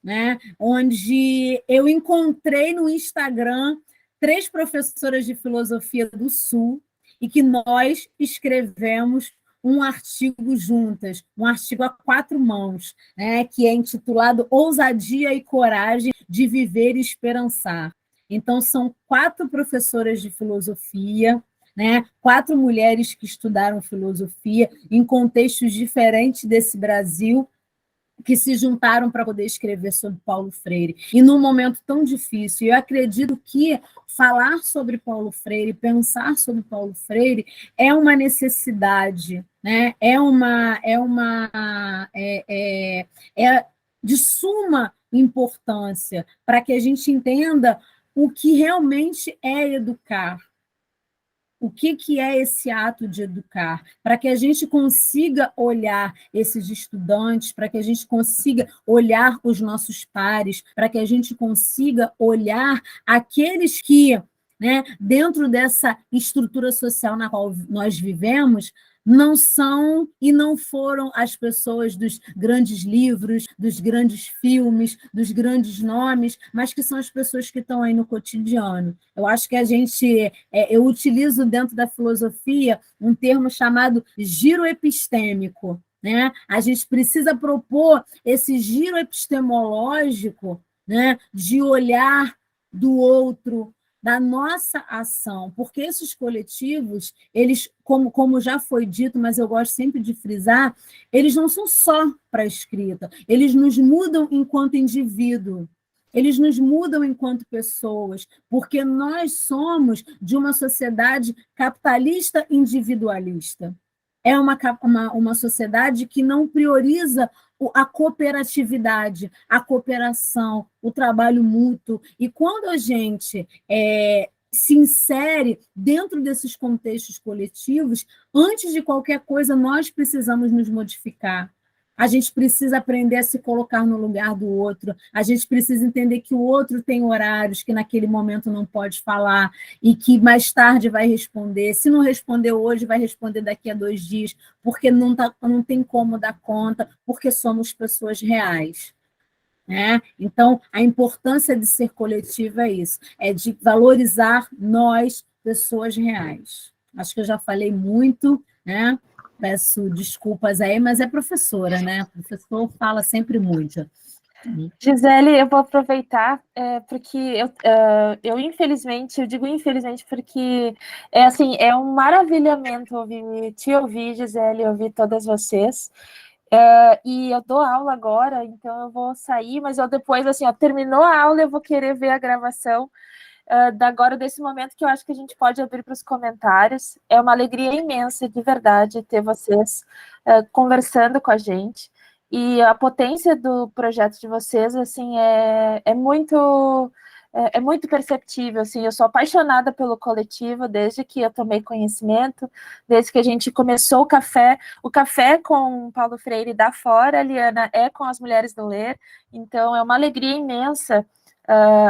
né, onde eu encontrei no Instagram 3 professoras de filosofia do Sul e que nós escrevemos um artigo juntas, um artigo a 4 mãos, né, que é intitulado Ousadia e Coragem de Viver e Esperançar. Então, são 4 professoras de filosofia, né, 4 mulheres que estudaram filosofia em contextos diferentes desse Brasil, que se juntaram para poder escrever sobre Paulo Freire. E num momento tão difícil, eu acredito que falar sobre Paulo Freire, pensar sobre Paulo Freire, é uma necessidade, né? É de suma importância para que a gente entenda o que realmente é educar. O que é esse ato de educar? Para que a gente consiga olhar esses estudantes, para que a gente consiga olhar os nossos pares, para que a gente consiga olhar aqueles que, né, dentro dessa estrutura social na qual nós vivemos, não são e não foram as pessoas dos grandes livros, dos grandes filmes, dos grandes nomes, mas que são as pessoas que estão aí no cotidiano. Eu acho que eu utilizo dentro da filosofia um termo chamado giro epistêmico, né? A gente precisa propor esse giro epistemológico, né, de olhar do outro, da nossa ação, porque esses coletivos, eles, como já foi dito, mas eu gosto sempre de frisar, eles não são só para a escrita, eles nos mudam enquanto indivíduo, eles nos mudam enquanto pessoas, porque nós somos de uma sociedade capitalista individualista. É uma sociedade que não prioriza a cooperatividade, a cooperação, o trabalho mútuo. E quando a gente se insere dentro desses contextos coletivos, antes de qualquer coisa, nós precisamos nos modificar. A gente precisa aprender a se colocar no lugar do outro, a gente precisa entender que o outro tem horários, que naquele momento não pode falar, e que mais tarde vai responder. Se não responder hoje, vai responder daqui a 2 dias, porque não tem como dar conta, porque somos pessoas reais. Né? Então, a importância de ser coletivo é isso, é de valorizar nós, pessoas reais. Acho que eu já falei muito, né? Peço desculpas aí, mas é professora, né? O professor fala sempre muito. Gisele, eu vou aproveitar, porque eu infelizmente, eu digo infelizmente porque assim, é um maravilhamento te ouvir, Gisele, ouvir todas vocês. E eu dou aula agora, então eu vou sair, mas eu depois, assim, terminou a aula, eu vou querer ver a gravação agora, desse momento, que eu acho que a gente pode abrir para os comentários. É uma alegria imensa, de verdade, ter vocês conversando com a gente. E a potência do projeto de vocês, assim, é muito perceptível, assim. Eu sou apaixonada pelo coletivo desde que eu tomei conhecimento, desde que a gente começou o café com Paulo Freire da Fora, a Liana é com as Mulheres do Ler, então é uma alegria imensa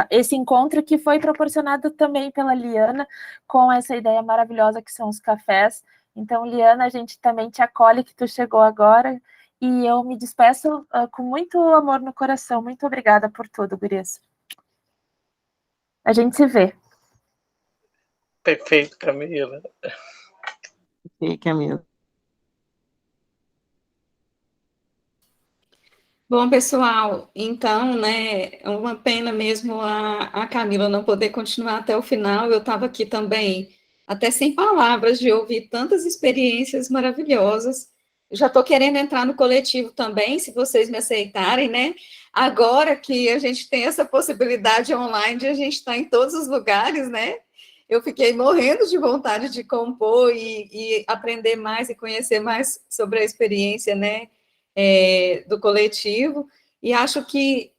esse encontro, que foi proporcionado também pela Liana, com essa ideia maravilhosa que são os cafés. Então, Liana, a gente também te acolhe, que tu chegou agora, e eu me despeço com muito amor no coração. Muito obrigada por tudo, gurias. A gente se vê. Perfeito, Camila. Perfeito, Camila. Bom, pessoal, então, né, é uma pena mesmo a Camila não poder continuar até o final. Eu estava aqui também, até sem palavras, de ouvir tantas experiências maravilhosas. Já estou querendo entrar no coletivo também, se vocês me aceitarem, né? Agora que a gente tem essa possibilidade online de a gente estar em todos os lugares, né? Eu fiquei morrendo de vontade de compor e aprender mais e conhecer mais sobre a experiência, né? Do coletivo, e acho que,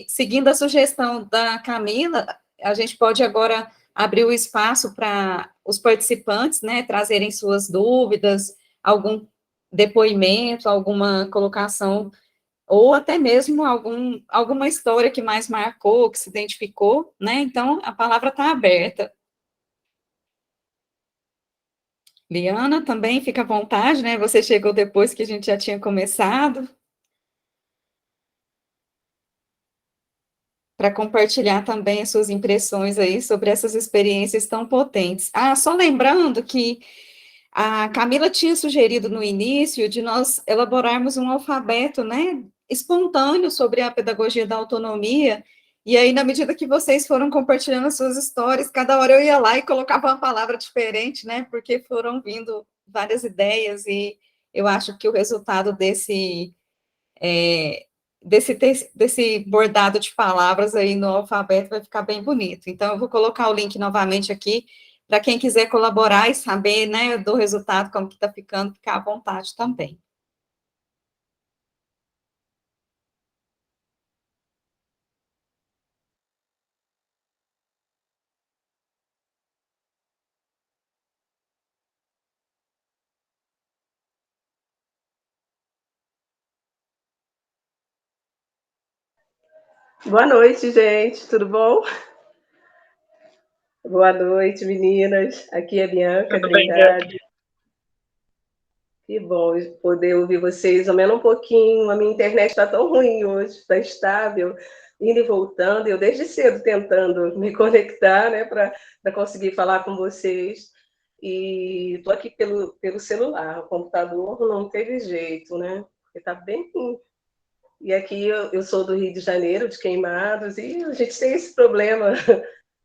seguindo a sugestão da Camila, a gente pode agora abrir o espaço para os participantes, né, trazerem suas dúvidas, algum depoimento, alguma colocação, ou até mesmo alguma história que mais marcou, que se identificou, né, então a palavra está aberta. Liana, também fica à vontade, né? Você chegou depois que a gente já tinha começado. Para compartilhar também as suas impressões aí sobre essas experiências tão potentes. Só lembrando que a Camila tinha sugerido no início de nós elaborarmos um alfabeto, né, espontâneo sobre a pedagogia da autonomia, e aí, na medida que vocês foram compartilhando as suas histórias, cada hora eu ia lá e colocava uma palavra diferente, né, porque foram vindo várias ideias, e eu acho que o resultado desse bordado de palavras aí no alfabeto vai ficar bem bonito. Então, eu vou colocar o link novamente aqui, para quem quiser colaborar e saber, né, do resultado, como que está ficando, ficar à vontade também. Boa noite, gente, tudo bom? Boa noite, meninas. Aqui é Bianca Tudo bem, Trindade. Que bom poder ouvir vocês, ao menos um pouquinho. A minha internet está tão ruim hoje, está estável, indo e voltando. Eu desde cedo tentando me conectar, né, para conseguir falar com vocês. e estou aqui pelo celular. O computador não teve jeito, né? Porque está bem. E aqui eu sou do Rio de Janeiro, de Queimados, e a gente tem esse problema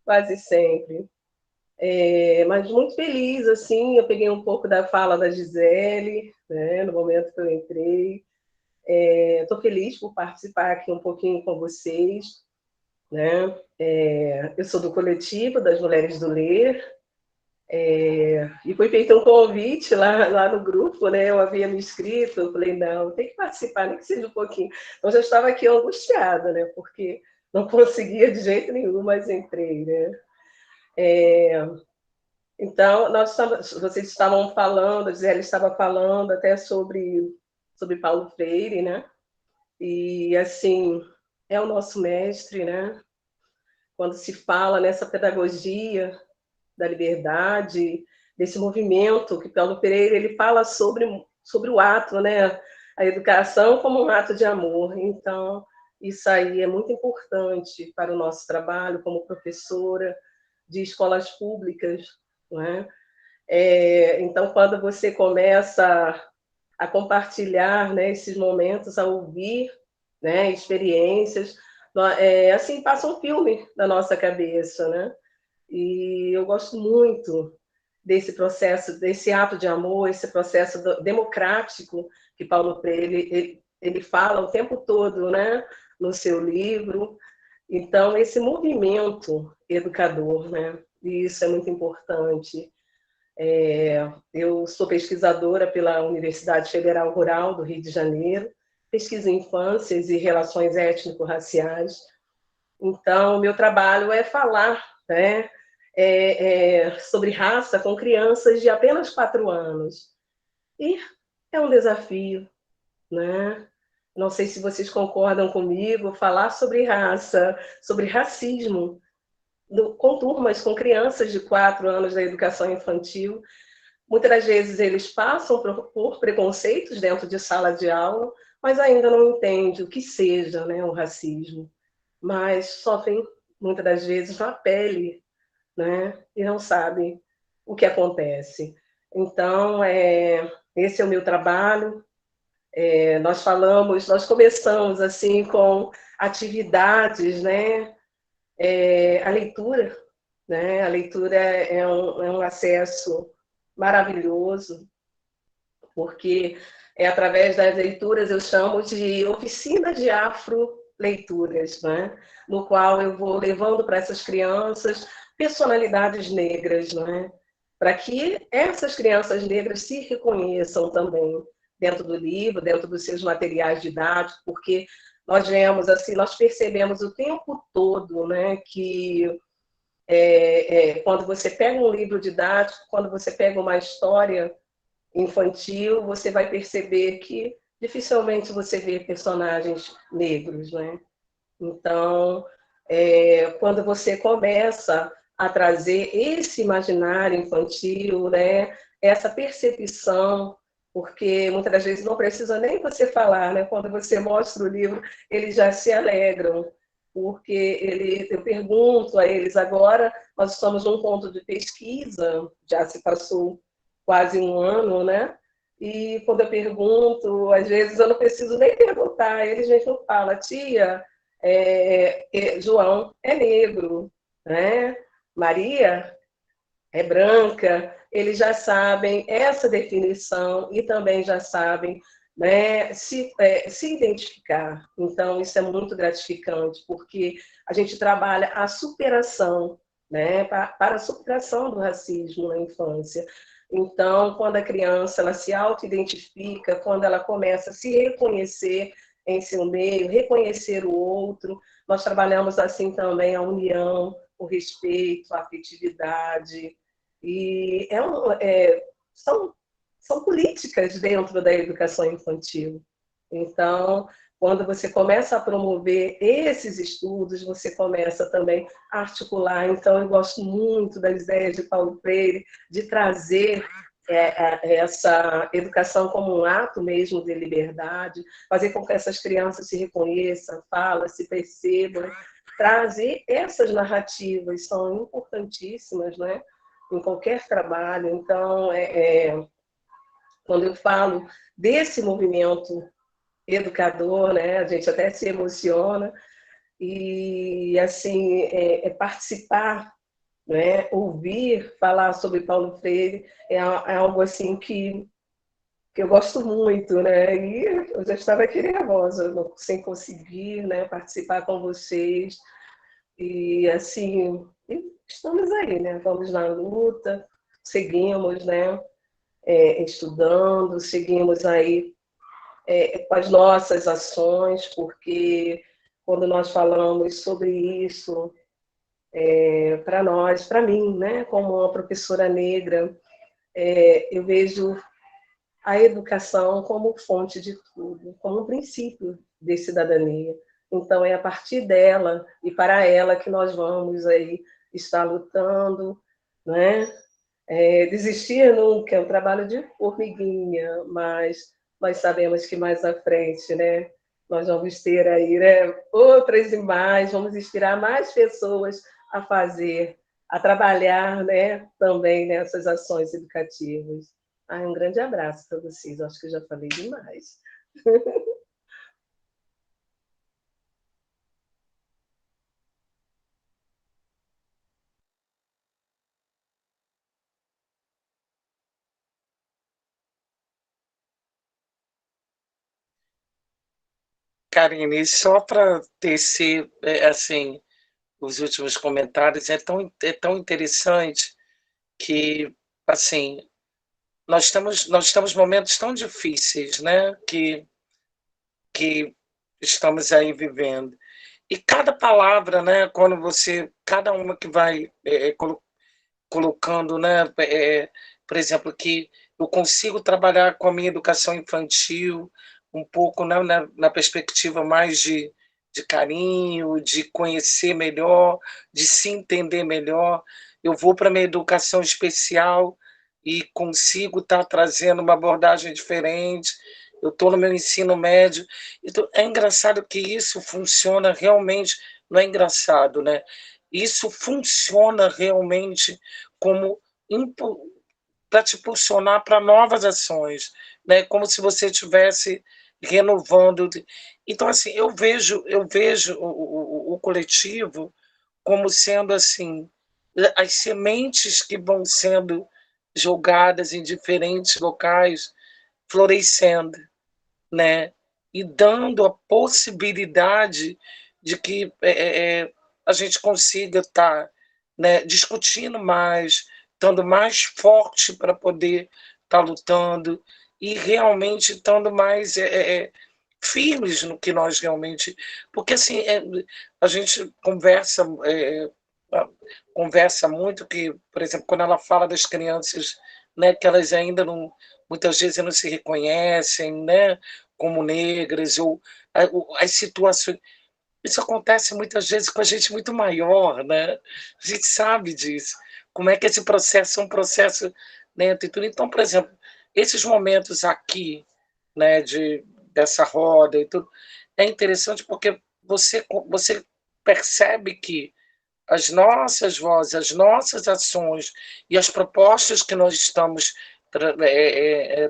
quase sempre. Mas muito feliz, assim, eu peguei um pouco da fala da Gisele, né, no momento que eu entrei. Estou feliz por participar aqui um pouquinho com vocês, né? Eu sou do coletivo das Mulheres do Ler, e foi feito um convite lá no grupo, né? Eu havia me inscrito, eu falei, não, tem que participar, nem que seja um pouquinho. Então, já estava aqui angustiada, né? Porque não conseguia de jeito nenhum, mas entrei, né? Então, vocês estavam falando, a Gisele estava falando até sobre Paulo Freire, né? E, assim, é o nosso mestre, né? Quando se fala nessa pedagogia da liberdade, desse movimento que Paulo Freire ele fala sobre o ato, né? A educação como um ato de amor. Então, isso aí é muito importante para o nosso trabalho como professora de escolas públicas, não é? Então, quando você começa a compartilhar, né, esses momentos, a ouvir, né, experiências, assim passa um filme na nossa cabeça, né? E eu gosto muito desse processo, desse ato de amor, esse processo democrático que Paulo Freire ele fala o tempo todo, né, no seu livro. Então, esse movimento educador, né? E isso é muito importante. Eu sou pesquisadora pela Universidade Federal Rural do Rio de Janeiro, pesquiso infâncias e relações étnico-raciais. Então, meu trabalho é falar, né, sobre raça com crianças de apenas 4 anos. E é um desafio, né? Não sei se vocês concordam comigo, falar sobre raça, sobre racismo, com turmas, com crianças de 4 anos da educação infantil. Muitas das vezes eles passam por preconceitos dentro de sala de aula, mas ainda não entendem o que seja, né, o racismo. Mas sofrem, muitas das vezes, na pele, né, e não sabem o que acontece. Então, esse é o meu trabalho. Nós começamos assim com atividades, né, a leitura, né? A leitura é um acesso maravilhoso, porque através das leituras eu chamo de oficina de afro-leituras, né? No qual eu vou levando para essas crianças personalidades negras, né? Para que essas crianças negras se reconheçam também dentro do livro, dentro dos seus materiais didáticos, porque nós vemos assim, nós percebemos o tempo todo, né, que quando você pega um livro didático, quando você pega uma história infantil, você vai perceber que dificilmente você vê personagens negros, né? Então, quando você começa a trazer esse imaginário infantil, né, essa percepção, porque muitas das vezes não precisa nem você falar, né? Quando você mostra o livro, eles já se alegram, porque eu pergunto a eles agora, nós estamos num ponto de pesquisa, já se passou quase 1 ano, né? E quando eu pergunto, às vezes eu não preciso nem perguntar, eles mesmo falam, tia, João é negro, né? Maria é branca. Eles já sabem essa definição e também já sabem, né, se identificar. Então, isso é muito gratificante, porque a gente trabalha a superação, né, para a superação do racismo na infância. Então, quando a criança ela se auto-identifica, quando ela começa a se reconhecer em seu meio, reconhecer o outro, nós trabalhamos assim também a união, o respeito, a afetividade, e são políticas dentro da educação infantil. Então, quando você começa a promover esses estudos, você começa também a articular. Então, eu gosto muito das ideias de Paulo Freire, de trazer essa educação como um ato mesmo de liberdade, fazer com que essas crianças se reconheçam, falem, se percebam, trazer essas narrativas, são importantíssimas, né? em qualquer trabalho. Então, quando eu falo desse movimento educador, né, a gente até se emociona, e assim, participar, né, ouvir falar sobre Paulo Freire é algo assim que eu gosto muito, né? E eu já estava aqui nervosa, sem conseguir, né, participar com vocês. E assim, estamos aí, né? Vamos na luta, seguimos, né? Estudando, seguimos aí com as nossas ações, porque quando nós falamos sobre isso, para nós, para mim, né, como uma professora negra, eu vejo a educação como fonte de tudo, como um princípio de cidadania. Então, é a partir dela e para ela que nós vamos aí estar lutando, né? Desistir nunca, é um trabalho de formiguinha, mas nós sabemos que mais à frente, né, nós vamos ter aí, né, outras e mais, vamos inspirar mais pessoas a fazer, a trabalhar, né, também nessas ações educativas. Um grande abraço para vocês, acho que eu já falei demais. Karine, só para tecer, assim, os últimos comentários, é tão interessante que, assim, nós temos momentos tão difíceis, né, que estamos aí vivendo. E cada palavra, né, quando você, cada uma que vai colocando, né, por exemplo, que eu consigo trabalhar com a minha educação infantil um pouco, né, na perspectiva mais de carinho, de conhecer melhor, de se entender melhor. Eu vou para a minha educação especial e consigo estar trazendo uma abordagem diferente. Eu estou no meu ensino médio. Então, é engraçado que isso funciona realmente, não é engraçado, né? Isso funciona realmente como para te impulsionar para novas ações, né? Como se você estivesse renovando. Então, assim, eu vejo o coletivo como sendo assim as sementes que vão sendo jogadas em diferentes locais, florescendo, né? E dando a possibilidade de que a gente consiga estar, né, discutindo mais, estando mais forte para poder estar lutando e realmente estando mais firmes no que nós realmente... Porque, assim, a gente conversa muito que, por exemplo, quando ela fala das crianças, né, que elas ainda não, muitas vezes não se reconhecem, né, como negras, ou as situações. Isso acontece muitas vezes com a gente muito maior, né? A gente sabe disso. Como é que esse processo é um processo lento e tudo. Então, por exemplo, esses momentos aqui, né, dessa roda e tudo, é interessante porque você percebe que as nossas vozes, as nossas ações e as propostas que nós estamos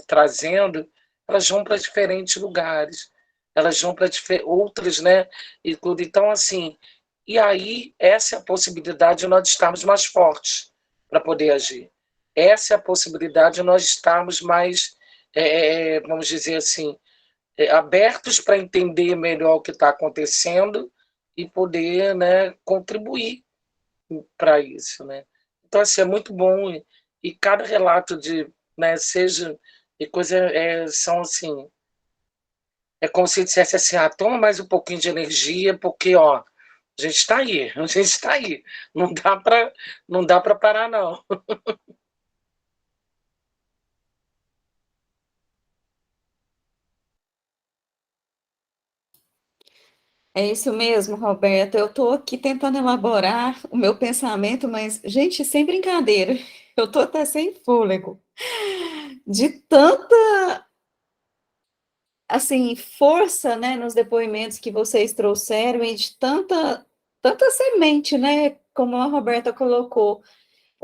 trazendo, elas vão para diferentes lugares, elas vão para outras, né? E tudo. Então, assim, e aí essa é a possibilidade de nós estarmos mais fortes para poder agir. Essa é a possibilidade de nós estarmos mais, vamos dizer assim, abertos para entender melhor o que está acontecendo e poder, né, contribuir para isso, né? Então, assim, é muito bom e cada relato de, né, seja e coisa são assim, é como se dissesse assim, toma mais um pouquinho de energia, porque ó, a gente está aí, a gente está aí, não dá para parar não. É isso mesmo, Roberta. Eu estou aqui tentando elaborar o meu pensamento, mas, gente, sem brincadeira, eu estou até sem fôlego. De tanta, assim, força, né, nos depoimentos que vocês trouxeram e de tanta semente, né, como a Roberta colocou.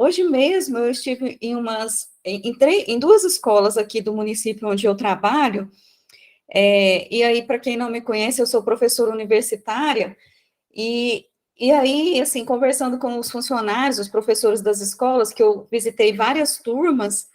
Hoje mesmo eu estive em duas escolas aqui do município onde eu trabalho, e aí, para quem não me conhece, eu sou professora universitária, e aí, assim, conversando com os funcionários, os professores das escolas, que eu visitei várias turmas,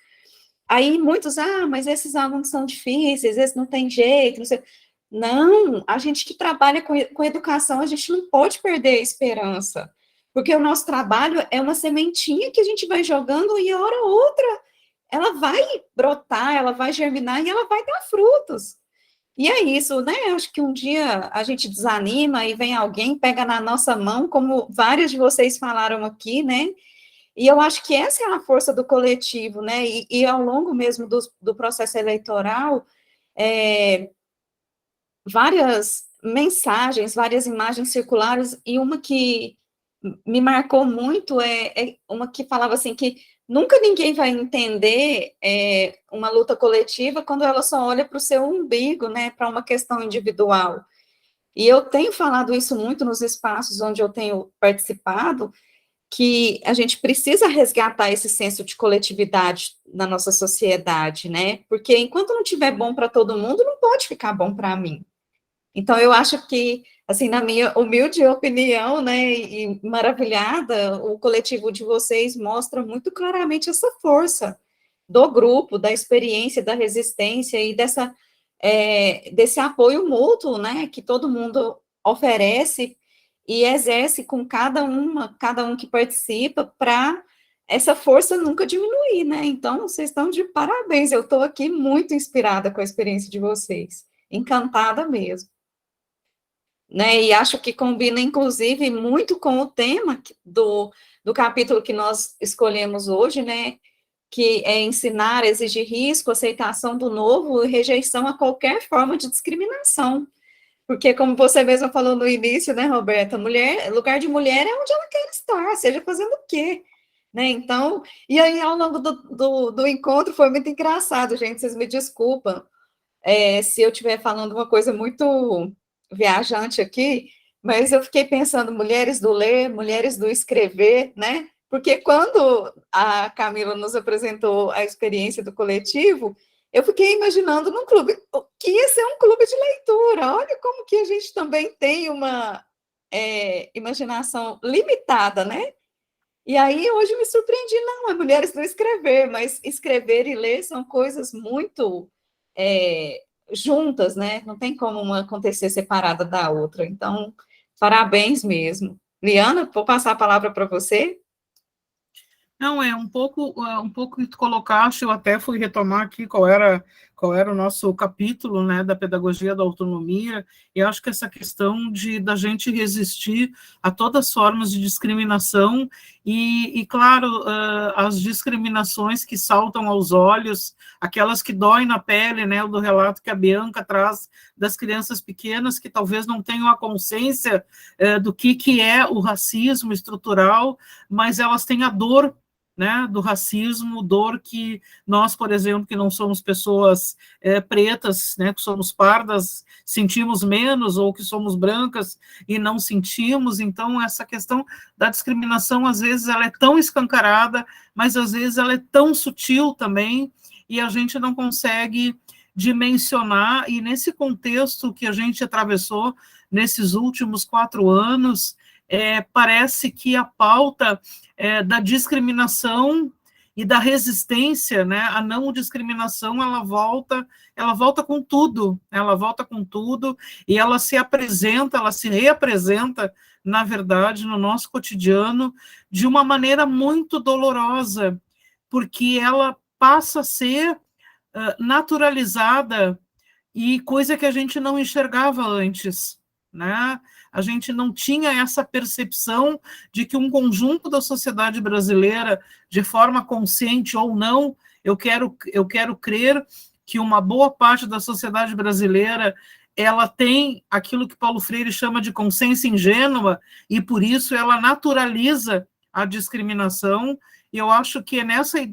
aí muitos, mas esses alunos são difíceis, esses não tem jeito, não sei. Não, a gente que trabalha com educação, a gente não pode perder a esperança, porque o nosso trabalho é uma sementinha que a gente vai jogando e, hora ou outra, ela vai brotar, ela vai germinar e ela vai dar frutos. E é isso, né? Eu acho que um dia a gente desanima e vem alguém, pega na nossa mão, como vários de vocês falaram aqui, né? E eu acho que essa é a força do coletivo, né? E ao longo mesmo do processo eleitoral, várias mensagens, várias imagens circulares, e uma que me marcou muito é uma que falava assim, que nunca ninguém vai entender uma luta coletiva quando ela só olha para o seu umbigo, né, para uma questão individual. E eu tenho falado isso muito nos espaços onde eu tenho participado, que a gente precisa resgatar esse senso de coletividade na nossa sociedade, né, porque enquanto não tiver bom para todo mundo, não pode ficar bom para mim. Então, eu acho que, assim, na minha humilde opinião, né, e maravilhada, o coletivo de vocês mostra muito claramente essa força do grupo, da experiência, da resistência e desse apoio mútuo, né, que todo mundo oferece e exerce com cada um que participa, para essa força nunca diminuir, né? Então, vocês estão de parabéns, eu estou aqui muito inspirada com a experiência de vocês, encantada mesmo. Né, e acho que combina, inclusive, muito com o tema do capítulo que nós escolhemos hoje, né, que é ensinar, exigir risco, aceitação do novo e rejeição a qualquer forma de discriminação. Porque, como você mesma falou no início, né, Roberta, lugar de mulher é onde ela quer estar, seja fazendo o quê? Né, então, e aí, ao longo do encontro, foi muito engraçado, gente, vocês me desculpam, se eu estiver falando uma coisa muito viajante aqui, mas eu fiquei pensando, mulheres do ler, mulheres do escrever, né? Porque quando a Camila nos apresentou a experiência do coletivo, eu fiquei imaginando num clube, que ia ser um clube de leitura. Olha como que a gente também tem uma imaginação limitada, né? E aí, hoje me surpreendi, não, é mulheres do escrever, mas escrever e ler são coisas muito juntas, né? Não tem como uma acontecer separada da outra. Então, parabéns mesmo. Liana, vou passar a palavra para você. Não, um pouco que tu colocaste, eu até fui retomar aqui qual era o nosso capítulo, né, da pedagogia da autonomia, e acho que essa questão da gente resistir a todas as formas de discriminação, e claro, as discriminações que saltam aos olhos, aquelas que doem na pele, né, do relato que a Bianca traz das crianças pequenas que talvez não tenham a consciência do que é o racismo estrutural, mas elas têm a dor, né, do racismo, dor que nós, por exemplo, que não somos pessoas pretas, né, que somos pardas, sentimos menos, ou que somos brancas e não sentimos. Então, essa questão da discriminação, às vezes, ela é tão escancarada, mas às vezes ela é tão sutil também, e a gente não consegue dimensionar, e nesse contexto que a gente atravessou nesses últimos 4 anos, parece que a pauta da discriminação e da resistência, né, a não discriminação, ela volta com tudo, e ela se reapresenta, na verdade, no nosso cotidiano, de uma maneira muito dolorosa, porque ela passa a ser naturalizada, e coisa que a gente não enxergava antes, né? A gente não tinha essa percepção de que um conjunto da sociedade brasileira, de forma consciente ou não, eu quero crer que uma boa parte da sociedade brasileira, ela tem aquilo que Paulo Freire chama de consciência ingênua, e por isso ela naturaliza a discriminação, e eu acho que é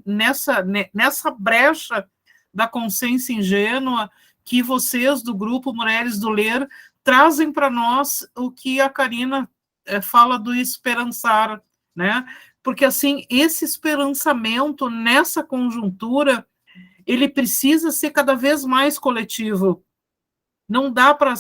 nessa brecha da consciência ingênua que vocês, do grupo Mulheres do Ler, trazem para nós o que a Karina fala do esperançar, né? porque assim, esse esperançamento nessa conjuntura, ele precisa ser cada vez mais coletivo. Não dá para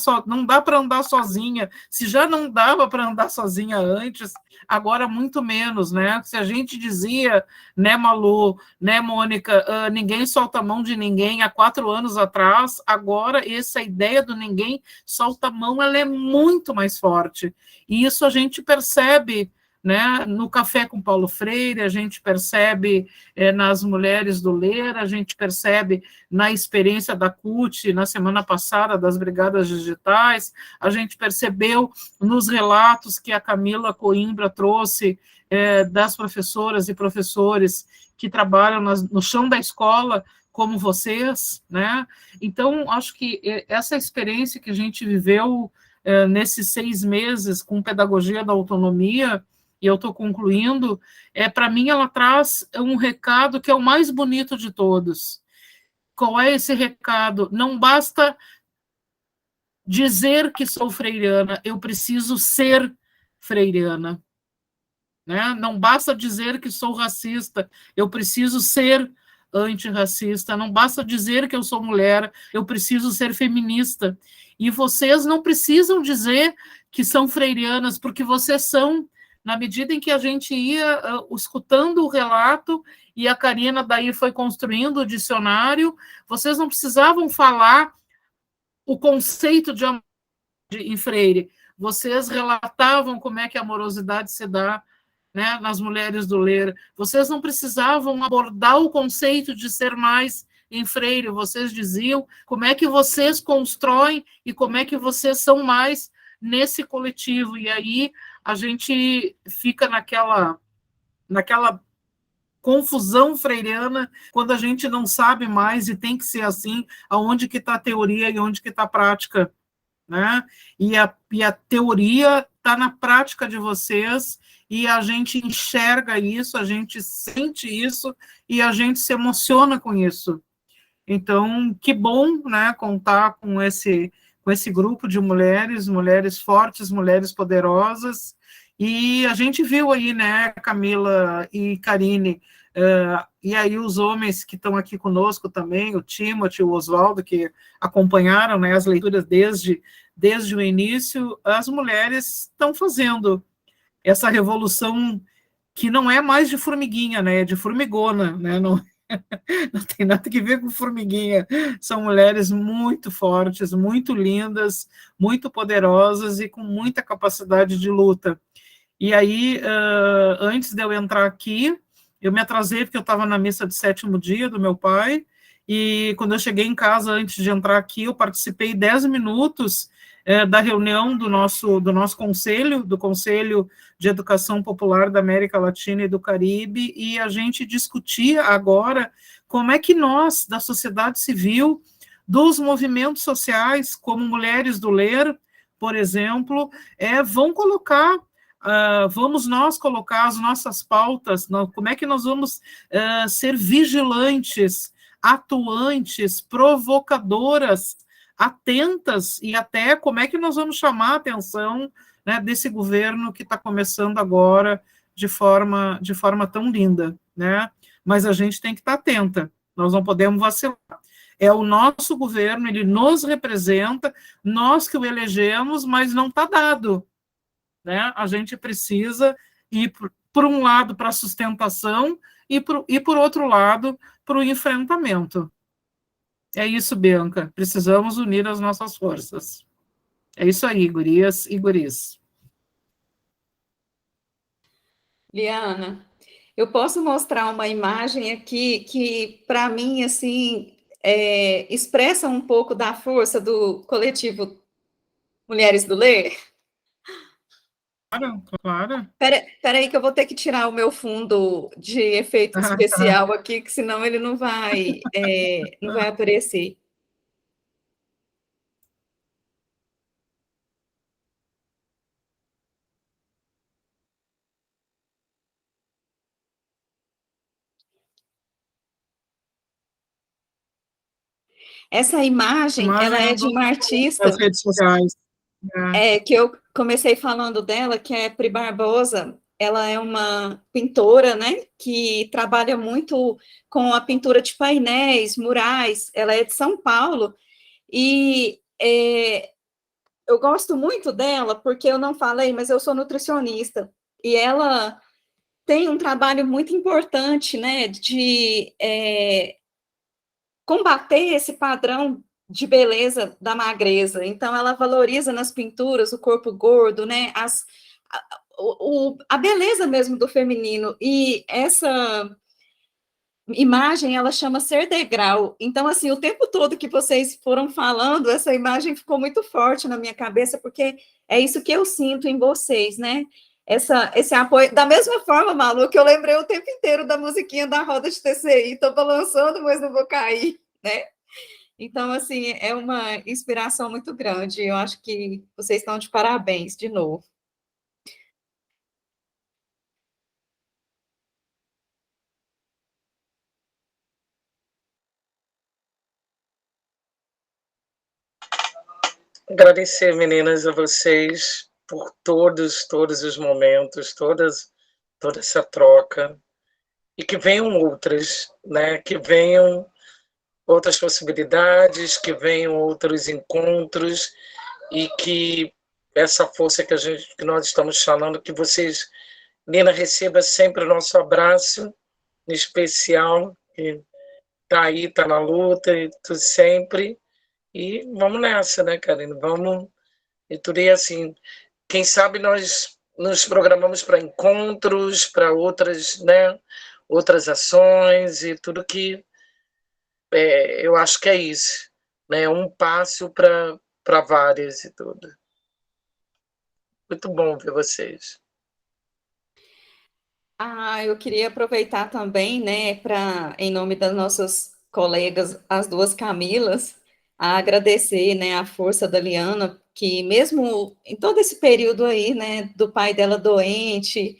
andar sozinha. Se já não dava para andar sozinha antes, agora muito menos, né? Se a gente dizia, né, Malu, né, Mônica, ninguém solta a mão de ninguém há 4 anos atrás, agora essa ideia do ninguém solta a mão, ela é muito mais forte. E isso a gente percebe, né, no Café com Paulo Freire, a gente percebe nas Mulheres do Ler, a gente percebe na experiência da CUT, na semana passada, das Brigadas Digitais, a gente percebeu nos relatos que a Camila Coimbra trouxe das professoras e professores que trabalham no chão da escola, como vocês, né? Então, acho que essa experiência que a gente viveu nesses 6 meses com pedagogia da autonomia, e eu estou concluindo, para mim ela traz um recado que é o mais bonito de todos. Qual é esse recado? Não basta dizer que sou freiriana, eu preciso ser freiriana. Né? Não basta dizer que sou racista, eu preciso ser antirracista. Não basta dizer que eu sou mulher, eu preciso ser feminista. E vocês não precisam dizer que são freirianas, porque vocês são. Na medida em que a gente ia escutando o relato, e a Karina daí foi construindo o dicionário, vocês não precisavam falar o conceito de amor em Freire, vocês relatavam como é que a amorosidade se dá, né, nas Mulheres do Ler, vocês não precisavam abordar o conceito de ser mais em Freire, vocês diziam como é que vocês constroem e como é que vocês são mais nesse coletivo, e aí a gente fica naquela confusão freiriana, quando a gente não sabe mais, e tem que ser assim, aonde que está a teoria e onde que está a prática, né? E a teoria está na prática de vocês, e a gente enxerga isso, a gente sente isso, e a gente se emociona com isso. Então, que bom, né, contar com esse grupo de mulheres fortes, mulheres poderosas, e a gente viu aí, né, Camila e Karine, e aí os homens que estão aqui conosco também, o Timothy, o Oswaldo, que acompanharam, né, as leituras desde o início, as mulheres estão fazendo essa revolução que não é mais de formiguinha, né, é de formigona, né, não tem nada que ver com formiguinha, são mulheres muito fortes, muito lindas, muito poderosas e com muita capacidade de luta. E aí, antes de eu entrar aqui, eu me atrasei porque eu estava na missa de 7º dia do meu pai, e quando eu cheguei em casa, antes de entrar aqui, eu participei 10 minutos da reunião do nosso conselho, do Conselho de Educação Popular da América Latina e do Caribe, e a gente discutia agora como é que nós, da sociedade civil, dos movimentos sociais, como Mulheres do Ler, por exemplo, vamos nós colocar as nossas pautas, como é que nós vamos ser vigilantes, atuantes, provocadoras, atentas, e até como é que nós vamos chamar a atenção, né, desse governo que está começando agora de forma tão linda, né? Mas a gente tem que estar atenta, nós não podemos vacilar. É o nosso governo, ele nos representa, nós que o elegemos, mas não está dado, né? A gente precisa ir, por um lado, para a sustentação e, por outro lado, para o enfrentamento. É isso, Bianca. Precisamos unir as nossas forças. É isso aí, gurias e guris. Liana, eu posso mostrar uma imagem aqui que, para mim, assim, expressa um pouco da força do coletivo Mulheres do Ler? Claro. Espera aí que eu vou ter que tirar o meu fundo de efeito especial aqui, que senão ele não vai aparecer. Essa imagem ela é de uma artista das redes sociais. que eu comecei falando dela, que é Pri Barbosa, ela é uma pintora, né, que trabalha muito com a pintura de painéis, murais, ela é de São Paulo, e eu gosto muito dela, porque eu não falei, mas eu sou nutricionista, e ela tem um trabalho muito importante, né, de combater esse padrão de beleza da magreza. Então, ela valoriza nas pinturas o corpo gordo, né, a beleza mesmo do feminino, e essa imagem, ela chama Ser Degrau. Então, assim, o tempo todo que vocês foram falando, essa imagem ficou muito forte na minha cabeça, porque é isso que eu sinto em vocês, né? Esse apoio, da mesma forma, Malu, que eu lembrei o tempo inteiro da musiquinha da roda de TCI, estou balançando, mas não vou cair, né? Então, assim, é uma inspiração muito grande, eu acho que vocês estão de parabéns, de novo. Agradecer, meninas, a vocês por todos os momentos, toda essa troca, e que venham outras, né? Que venham outras possibilidades, que venham outros encontros, e que essa força que nós estamos falando, que vocês, Nina, receba sempre o nosso abraço especial, que tá aí, tá na luta, e tu sempre. E vamos nessa, né, Karine? Vamos. E tudo é assim. Quem sabe nós nos programamos para encontros, para outras, né, outras ações, e tudo que eu acho que é isso, né? Um passo para várias e tudo. Muito bom ver vocês. Eu queria aproveitar também, né, para, em nome das nossas colegas, as duas Camilas, a agradecer, né, a força da Liana, que mesmo em todo esse período aí, né, do pai dela doente,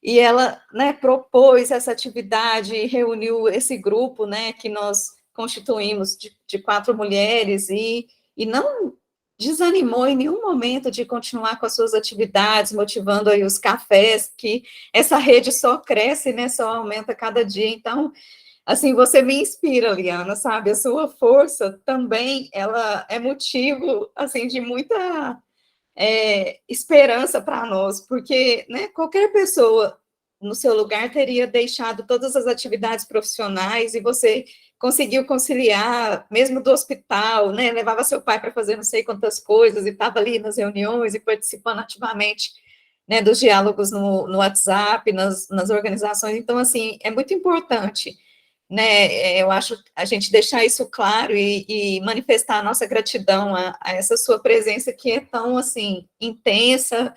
e ela, né, propôs essa atividade, reuniu esse grupo, né, que nós constituímos de 4 mulheres, e não desanimou em nenhum momento de continuar com as suas atividades, motivando aí os cafés, que essa rede só cresce, né, só aumenta cada dia. Então, assim, você me inspira, Liana, sabe? A sua força também, ela é motivo, assim, de muita esperança para nós, porque, né, qualquer pessoa no seu lugar teria deixado todas as atividades profissionais, e você conseguiu conciliar, mesmo do hospital, né, levava seu pai para fazer não sei quantas coisas, e estava ali nas reuniões e participando ativamente, né, dos diálogos no WhatsApp, nas organizações. Então, assim, é muito importante, né, eu acho, a gente deixar isso claro e manifestar a nossa gratidão a essa sua presença, que é tão, assim, intensa,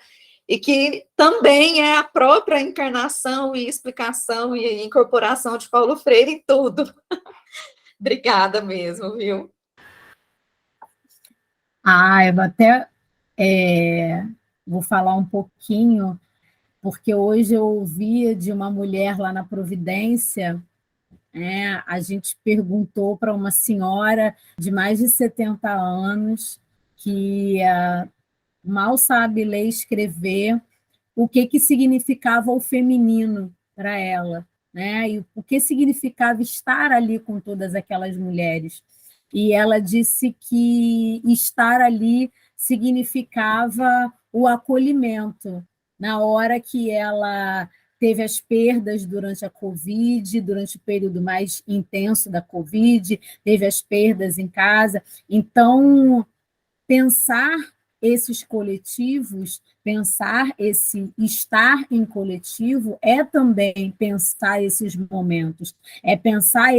e que também é a própria encarnação e explicação e incorporação de Paulo Freire em tudo. Obrigada mesmo, viu? Eu até vou falar um pouquinho, porque hoje eu ouvi de uma mulher lá na Providência, a gente perguntou para uma senhora de mais de 70 anos, que mal sabe ler e escrever, o que significava o feminino para ela, né? E o que significava estar ali com todas aquelas mulheres. E ela disse que estar ali significava o acolhimento. Na hora que ela teve as perdas durante a Covid, durante o período mais intenso da Covid, teve as perdas em casa. Então, pensar esses coletivos, pensar esse estar em coletivo é também pensar esses momentos, é pensar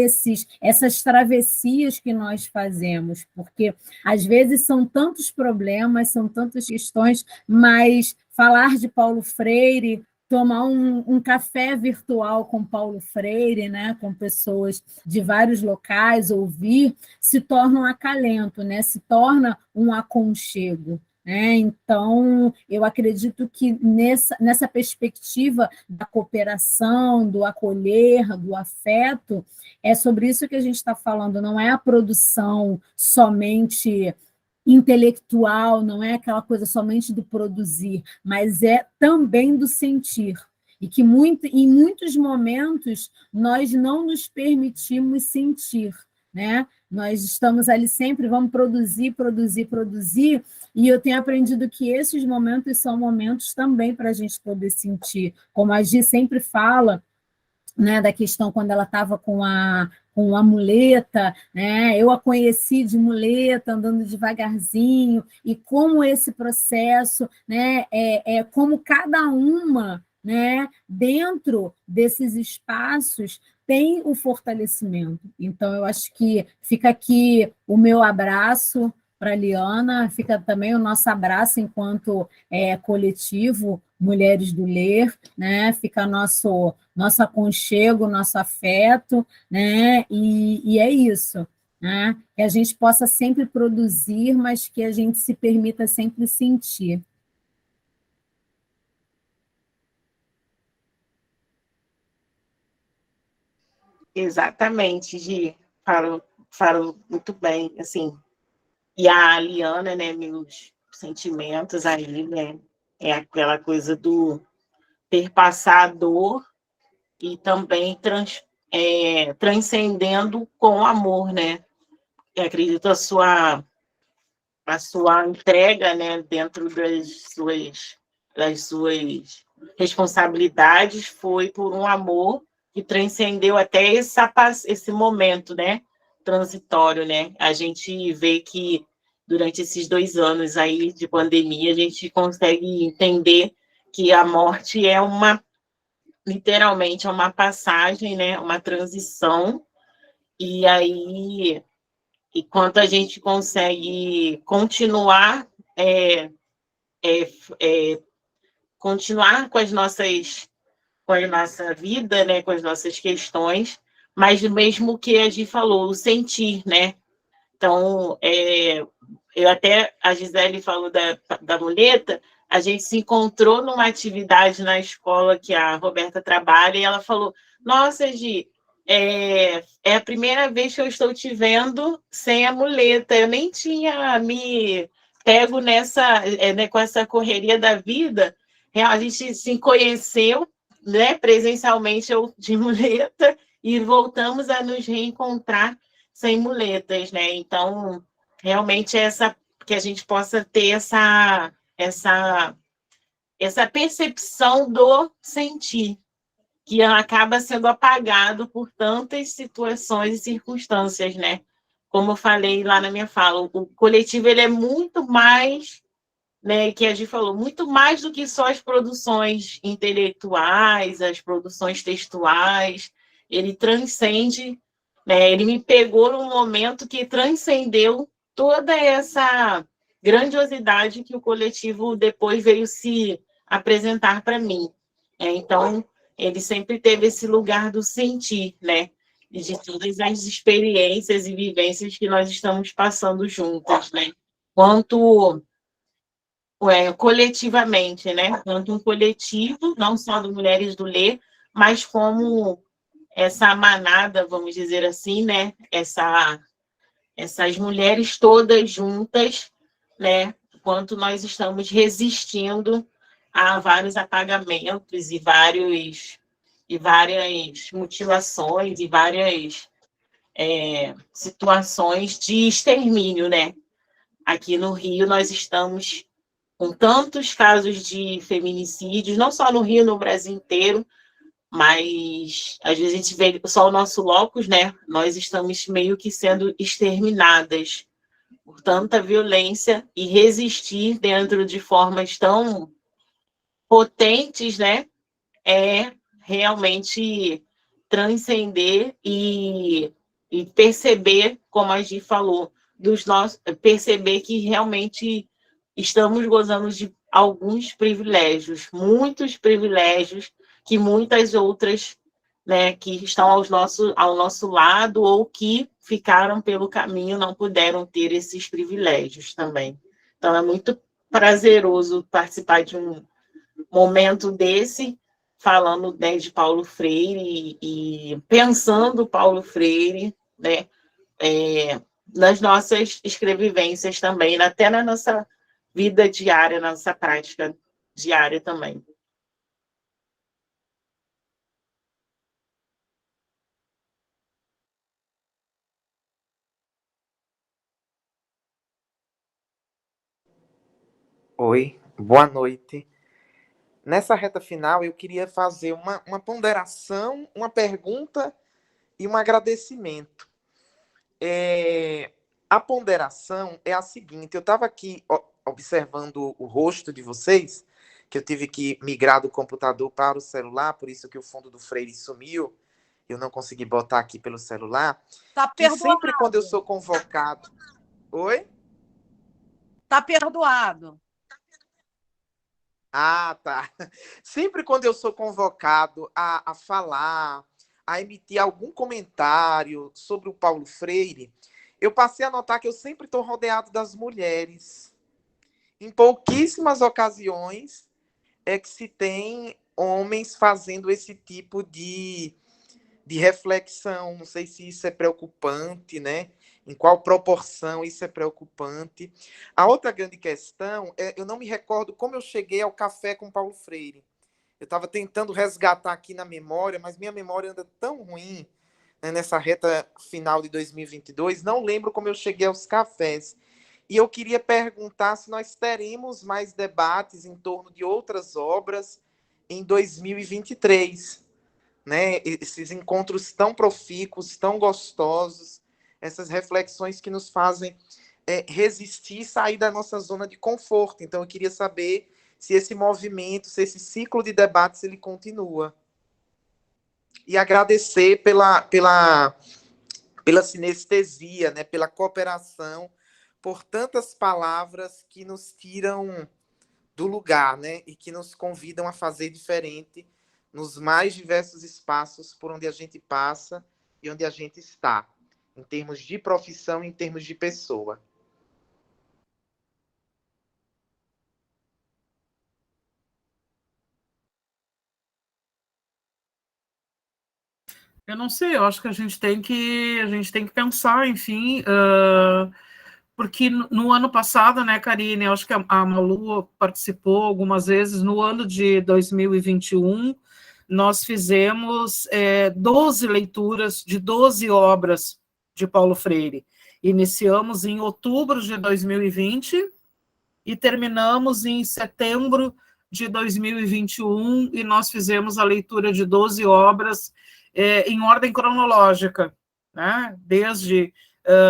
essas travessias que nós fazemos, porque às vezes são tantos problemas, são tantas questões, mas falar de Paulo Freire, tomar um café virtual com Paulo Freire, né, com pessoas de vários locais, ouvir, se torna um acalento, né, se torna um aconchego. Então, eu acredito que nessa perspectiva da cooperação, do acolher, do afeto, é sobre isso que a gente está falando, não é a produção somente intelectual, não é aquela coisa somente do produzir, mas é também do sentir, e que em muitos momentos nós não nos permitimos sentir, né? Nós estamos ali sempre, vamos produzir, produzir, produzir, e eu tenho aprendido que esses momentos são momentos também para a gente poder sentir. Como a Gi sempre fala, né, da questão quando ela estava com a muleta, né? Eu a conheci de muleta, andando devagarzinho, e como esse processo, né, como cada uma, né, dentro desses espaços tem o fortalecimento. Então, eu acho que fica aqui o meu abraço para a Liana, fica também o nosso abraço enquanto coletivo Mulheres do Ler, né? Fica nosso aconchego, nosso afeto, né? E é isso, né? Que a gente possa sempre produzir, mas que a gente se permita sempre sentir. Exatamente, Gi. Falo muito bem, assim. E a Liana, né, meus sentimentos aí, né, é aquela coisa do perpassar a dor e também transcendendo com amor, né? Eu acredito a sua entrega, né, dentro das suas responsabilidades foi por um amor que transcendeu até esse momento, né, transitório, né? A gente vê que durante esses 2 anos aí de pandemia a gente consegue entender que a morte literalmente é uma passagem, né, uma transição, e aí enquanto a gente consegue continuar continuar com a nossa vida, né, com as nossas questões, mas mesmo que a Gi falou, o sentir, né? Então, a Gisele falou da muleta, a gente se encontrou numa atividade na escola que a Roberta trabalha, e ela falou, nossa, Gi, é a primeira vez que eu estou te vendo sem a muleta, eu nem tinha me pego nessa, né, com essa correria da vida, a gente se conheceu, né, presencialmente eu de muleta, e voltamos a nos reencontrar sem muletas, né? Então, realmente que a gente possa ter essa percepção do sentir, que acaba sendo apagado por tantas situações e circunstâncias, né? Como eu falei lá na minha fala, o coletivo ele é muito mais, né, que a gente falou, muito mais do que só as produções intelectuais, as produções textuais, ele transcende, né, ele me pegou num momento que transcendeu toda essa grandiosidade que o coletivo depois veio se apresentar para mim. Então, ele sempre teve esse lugar do sentir, né, de todas as experiências e vivências que nós estamos passando juntas, né, quanto coletivamente, né? Quanto um coletivo, não só do Mulheres do Ler, mas como essa manada, vamos dizer assim, né? Essas mulheres todas juntas, né? Quanto nós estamos resistindo a vários apagamentos e várias mutilações e várias situações de extermínio, né? Aqui no Rio nós estamos com tantos casos de feminicídios, não só no Rio, no Brasil inteiro, mas às vezes a gente vê só o nosso locus, né? Nós estamos meio que sendo exterminadas por tanta violência, e resistir dentro de formas tão potentes, né? É realmente transcender e perceber, como a Gi falou, perceber que realmente estamos gozando de alguns privilégios, muitos privilégios, que muitas outras, né, que estão ao nosso lado ou que ficaram pelo caminho não puderam ter esses privilégios também. Então, é muito prazeroso participar de um momento desse, falando, né, de Paulo Freire e pensando Paulo Freire, né, nas nossas escrevivências também, até na nossa vida diária, na nossa prática diária também. Oi, boa noite. Nessa reta final, eu queria fazer uma ponderação, uma pergunta e um agradecimento. A ponderação é a seguinte: eu estava aqui observando o rosto de vocês, que eu tive que migrar do computador para o celular, por isso que o fundo do Freire sumiu, eu não consegui botar aqui pelo celular. Tá E sempre quando eu sou convocado... Oi? Tá perdoado. Ah, tá. Sempre quando eu sou convocado a falar, a emitir algum comentário sobre o Paulo Freire, eu passei a notar que eu sempre estou rodeado das mulheres. Em pouquíssimas ocasiões é que se tem homens fazendo esse tipo de reflexão. Não sei se isso é preocupante, né? Em qual proporção isso é preocupante. A outra grande questão é, eu não me recordo como eu cheguei ao café com Paulo Freire. Eu estava tentando resgatar aqui na memória, mas minha memória anda tão ruim, né, nessa reta final de 2022, não lembro como eu cheguei aos cafés. E eu queria perguntar se nós teremos mais debates em torno de outras obras em 2023, né? Esses encontros tão profícuos, tão gostosos, essas reflexões que nos fazem resistir e sair da nossa zona de conforto. Então, eu queria saber se esse movimento, se esse ciclo de debates, ele continua. E agradecer pela sinestesia, né, pela cooperação, por tantas palavras que nos tiram do lugar, né, e que nos convidam a fazer diferente nos mais diversos espaços por onde a gente passa e onde a gente está, em termos de profissão e em termos de pessoa. Eu não sei, eu acho que a gente tem que pensar, enfim, porque no ano passado, né, Karine, eu acho que a Malu participou algumas vezes, no ano de 2021, nós fizemos 12 leituras de 12 obras de Paulo Freire. Iniciamos em outubro de 2020 e terminamos em setembro de 2021, e nós fizemos a leitura de 12 obras em ordem cronológica, né? Desde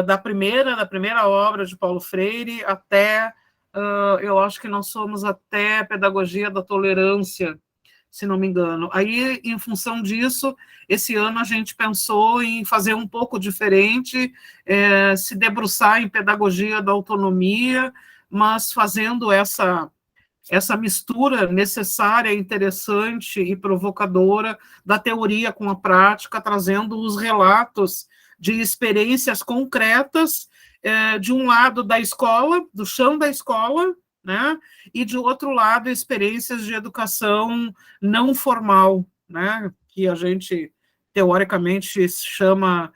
da primeira obra de Paulo Freire até, eu acho que nós somos até Pedagogia da Tolerância, se não me engano. Aí, em função disso, esse ano a gente pensou em fazer um pouco diferente, se debruçar em Pedagogia da Autonomia, mas fazendo essa mistura necessária, interessante e provocadora da teoria com a prática, trazendo os relatos de experiências concretas, de um lado da escola, do chão da escola, né, e de outro lado experiências de educação não formal, né, que a gente teoricamente se chama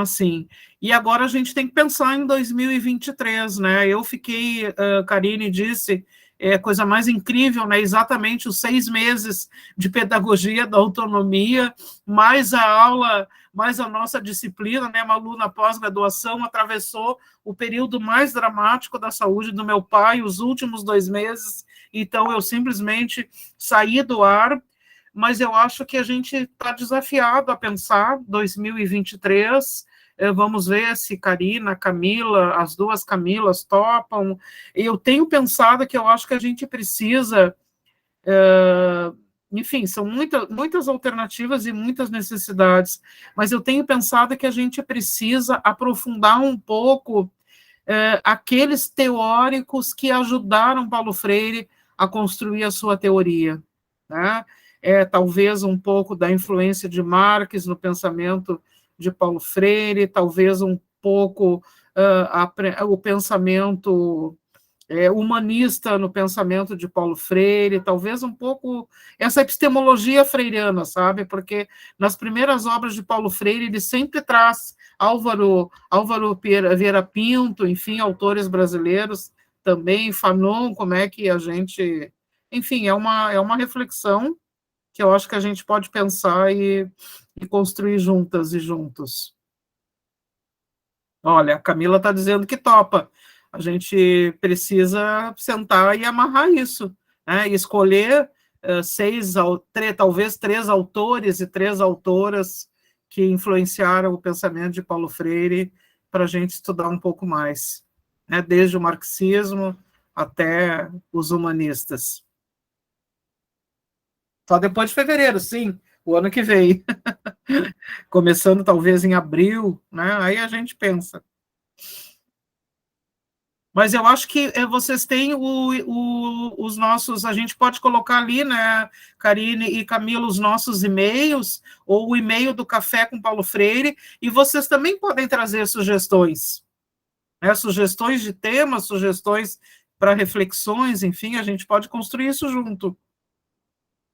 assim. E agora a gente tem que pensar em 2023, né? Eu fiquei, Karine disse, a coisa mais incrível, né? Exatamente os 6 meses de pedagogia da autonomia, mais a aula, mais a nossa disciplina, né? Malu, na pós-graduação, atravessou o período mais dramático da saúde do meu pai, os últimos 2 meses, então eu simplesmente saí do ar, mas eu acho que a gente está desafiado a pensar 2023. Vamos ver se Karina, Camila, as duas Camilas topam. Eu tenho pensado que eu acho que a gente precisa, enfim, são muitas alternativas e muitas necessidades, mas eu tenho pensado que a gente precisa aprofundar um pouco aqueles teóricos que ajudaram Paulo Freire a construir a sua teoria, né? Talvez um pouco da influência de Marx no pensamento de Paulo Freire, talvez um pouco o pensamento humanista no pensamento de Paulo Freire, talvez um pouco essa epistemologia freiriana, sabe? Porque nas primeiras obras de Paulo Freire ele sempre traz Álvaro Vieira Pinto, enfim, autores brasileiros também, Fanon, como é que a gente... Enfim, é uma reflexão que eu acho que a gente pode pensar e construir juntas e juntos. Olha, a Camila está dizendo que topa. a gente precisa sentar e amarrar isso, né? E escolher talvez 3 autores e 3 autoras que influenciaram o pensamento de Paulo Freire para a gente estudar um pouco mais, né? Desde o marxismo até os humanistas. Só depois de fevereiro, sim, o ano que vem. Começando talvez em abril, né? Aí a gente pensa. Mas eu acho que vocês têm os nossos, a gente pode colocar ali, né, Karine e Camila, os nossos e-mails, ou o e-mail do Café com Paulo Freire, e vocês também podem trazer sugestões, né, sugestões de temas, sugestões para reflexões, enfim, a gente pode construir isso junto.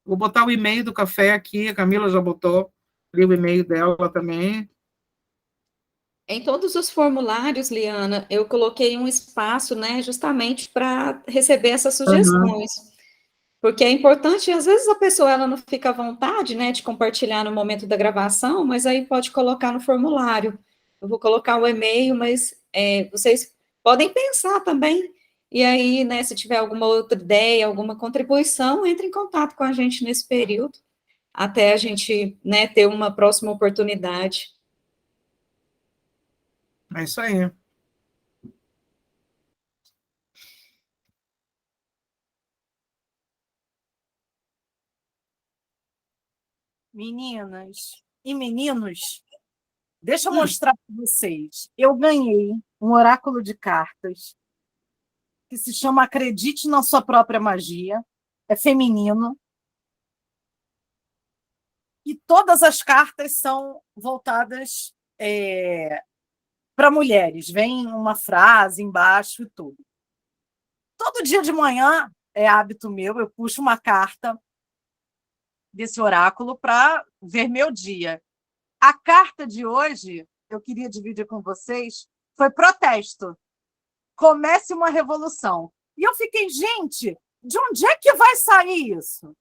Vou botar o e-mail do Café aqui, a Camila já botou ali o e-mail dela também. Em todos os formulários, Liana, eu coloquei um espaço, né, justamente para receber essas sugestões. Porque é importante, às vezes a pessoa ela não fica à vontade, né, de compartilhar no momento da gravação, mas aí pode colocar no formulário. Eu vou colocar o e-mail, mas vocês podem pensar também. E aí, né, se tiver alguma outra ideia, alguma contribuição, entre em contato com a gente nesse período, até a gente, né, ter uma próxima oportunidade. É isso aí. Meninas e meninos, deixa eu mostrar para vocês. Eu ganhei um oráculo de cartas que se chama Acredite na Sua Própria Magia. É feminino. E todas as cartas são voltadas para mulheres. Vem uma frase embaixo e tudo. Todo dia de manhã, é hábito meu, eu puxo uma carta desse oráculo para ver meu dia. A carta de hoje, eu queria dividir com vocês, foi protesto. Comece uma revolução. E eu fiquei, gente, de onde é que vai sair isso?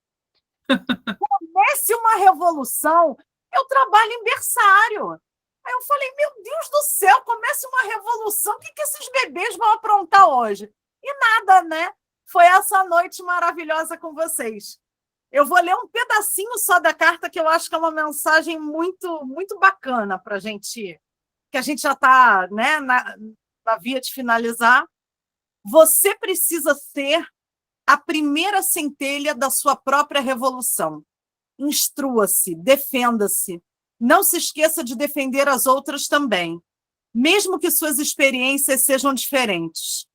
Comece uma revolução. Eu trabalho em berçário. Aí eu falei, meu Deus do céu, comece uma revolução. O que esses bebês vão aprontar hoje? E nada, né? Foi essa noite maravilhosa com vocês. Eu vou ler um pedacinho só da carta, que eu acho que é uma mensagem muito, muito bacana para a gente, que a gente já está, né, na via de finalizar. Você precisa ser a primeira centelha da sua própria revolução. Instrua-se, defenda-se. Não se esqueça de defender as outras também, mesmo que suas experiências sejam diferentes.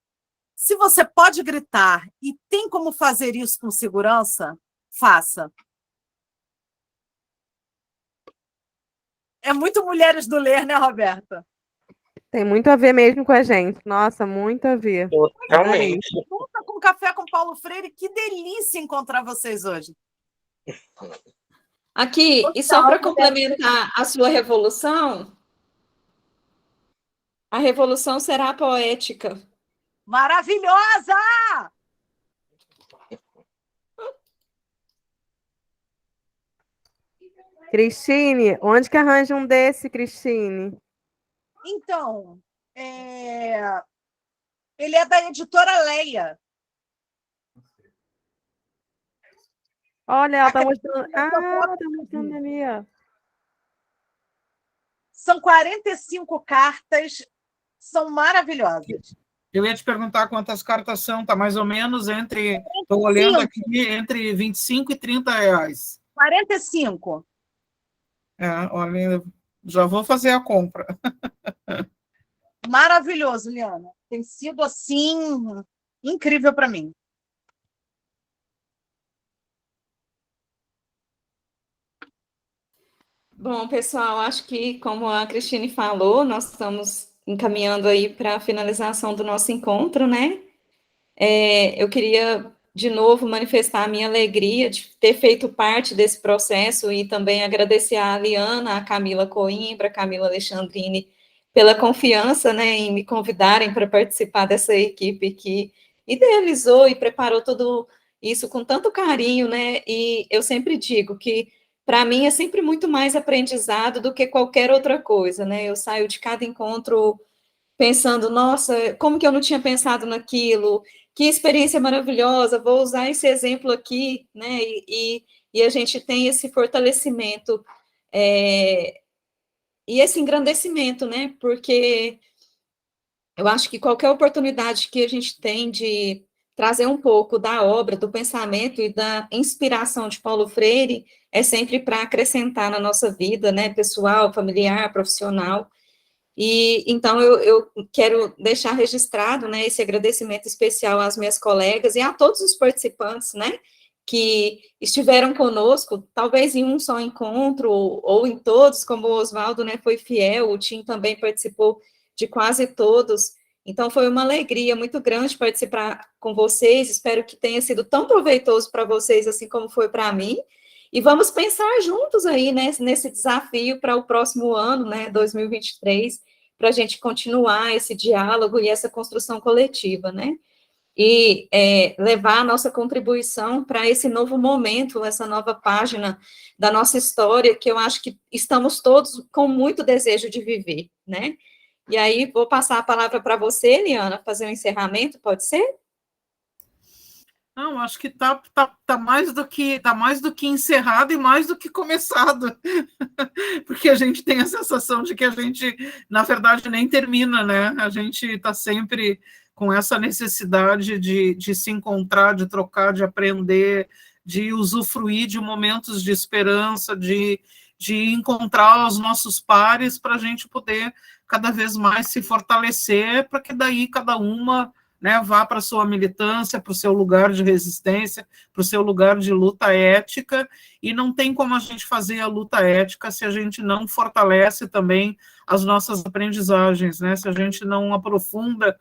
Se você pode gritar e tem como fazer isso com segurança, faça. É muito Mulheres do Ler, né, Roberta? Tem muito a ver mesmo com a gente. Nossa, muito a ver. Totalmente. Junta com Café com Paulo Freire. Que delícia encontrar vocês hoje. Aqui, e só para complementar a sua revolução, a revolução será poética. Maravilhosa! Cristine, onde que arranja um desse, Cristine? Então, ele é da editora Leia. Olha, ela está mostrando. Ela está mostrando ali, ó. São 45 cartas, são maravilhosas. Eu ia te perguntar quantas cartas são, tá mais ou menos estou olhando aqui, entre 25 e 30 reais. 45. Olha, já vou fazer a compra. Maravilhoso, Liana. Tem sido, assim, incrível para mim. Bom, pessoal, acho que, como a Cristine falou, nós estamos encaminhando aí para a finalização do nosso encontro, né? Eu queria, de novo, manifestar a minha alegria de ter feito parte desse processo e também agradecer a Liana, a Camila Coimbra, a Camila Alexandrini, pela confiança, né, em me convidarem para participar dessa equipe que idealizou e preparou tudo isso com tanto carinho, né? E eu sempre digo que, para mim, é sempre muito mais aprendizado do que qualquer outra coisa, né? Eu saio de cada encontro pensando, nossa, como que eu não tinha pensado naquilo? Que experiência maravilhosa, vou usar esse exemplo aqui, né? E a gente tem esse fortalecimento e esse engrandecimento, né? Porque eu acho que qualquer oportunidade que a gente tem de trazer um pouco da obra, do pensamento e da inspiração de Paulo Freire é sempre para acrescentar na nossa vida, né? Pessoal, familiar, profissional. E então eu quero deixar registrado, né, esse agradecimento especial às minhas colegas e a todos os participantes, né, que estiveram conosco, talvez em um só encontro ou em todos, como o Oswaldo, né, foi fiel, o Tim também participou de quase todos. Então foi uma alegria muito grande participar com vocês. Espero que tenha sido tão proveitoso para vocês assim como foi para mim. E vamos pensar juntos aí, né, nesse desafio para o próximo ano, né, 2023, para a gente continuar esse diálogo e essa construção coletiva, né? E levar a nossa contribuição para esse novo momento, essa nova página da nossa história, que eu acho que estamos todos com muito desejo de viver, né? E aí, vou passar a palavra para você, Liana, fazer um encerramento, pode ser? Não, acho que tá mais do que encerrado e mais do que começado, porque a gente tem a sensação de que a gente, na verdade, nem termina, né? A gente está sempre com essa necessidade de se encontrar, de trocar, de aprender, de usufruir de momentos de esperança, de encontrar os nossos pares para a gente poder cada vez mais se fortalecer, para que daí cada uma, né, vá para a sua militância, para o seu lugar de resistência, para o seu lugar de luta ética, e não tem como a gente fazer a luta ética se a gente não fortalece também as nossas aprendizagens, né, se a gente não aprofunda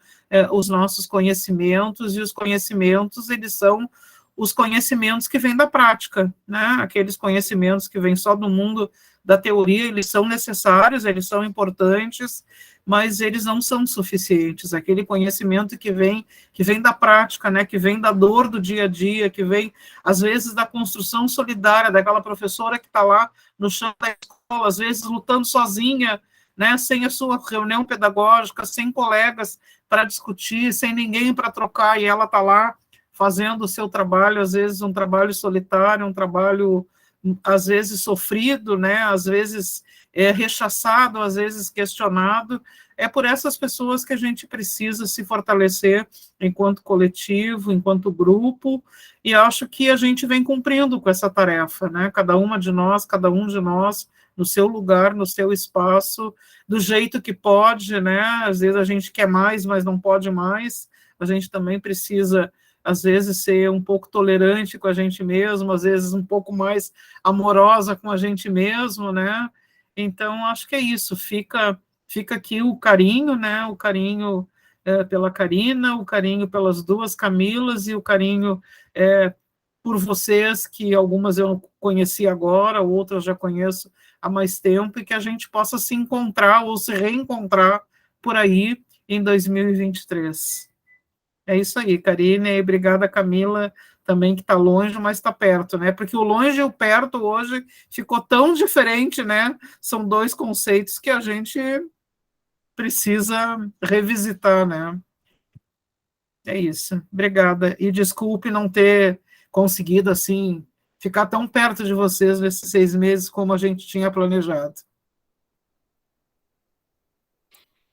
os nossos conhecimentos, e os conhecimentos, eles são os conhecimentos que vêm da prática, né, aqueles conhecimentos que vêm só do mundo da teoria, eles são necessários, eles são importantes, mas eles não são suficientes. Aquele conhecimento que vem da prática, né, que vem da dor do dia a dia, que vem, às vezes, da construção solidária, daquela professora que está lá no chão da escola, às vezes lutando sozinha, né, sem a sua reunião pedagógica, sem colegas para discutir, sem ninguém para trocar, e ela está lá fazendo o seu trabalho, às vezes um trabalho solitário, um trabalho, às vezes, sofrido, né, às vezes rechaçado, às vezes questionado. É por essas pessoas que a gente precisa se fortalecer enquanto coletivo, enquanto grupo, e acho que a gente vem cumprindo com essa tarefa, né, cada uma de nós, cada um de nós, no seu lugar, no seu espaço, do jeito que pode, né, às vezes a gente quer mais, mas não pode mais, a gente também precisa, às vezes, ser um pouco tolerante com a gente mesmo, às vezes um pouco mais amorosa com a gente mesmo, né? Então, acho que é isso, fica aqui o carinho, né? O carinho pela Karina, o carinho pelas duas Camilas e o carinho por vocês, que algumas eu conheci agora, outras já conheço há mais tempo, e que a gente possa se encontrar ou se reencontrar por aí em 2023. É isso aí, Karine, e obrigada, Camila, também, que está longe, mas está perto, né? Porque o longe e o perto hoje ficou tão diferente, né? São dois conceitos que a gente precisa revisitar, né? É isso. Obrigada. E desculpe não ter conseguido, assim, ficar tão perto de vocês nesses 6 meses como a gente tinha planejado.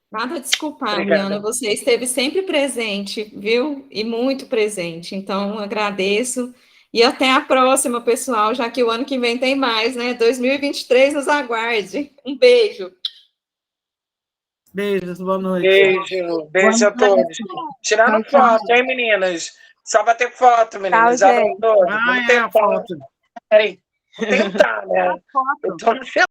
Nada a desculpar, Liana, você esteve sempre presente, viu? E muito presente. Então, agradeço. E até a próxima, pessoal, já que o ano que vem tem mais, né? 2023 nos aguarde. Um beijo. Beijos, boa noite. Beijo a todos. Tirando foto, hein, meninas? Só vai ter foto, meninas. Tchau, Já gente. vamos ter foto. Peraí, vou tentar, né? Eu tô no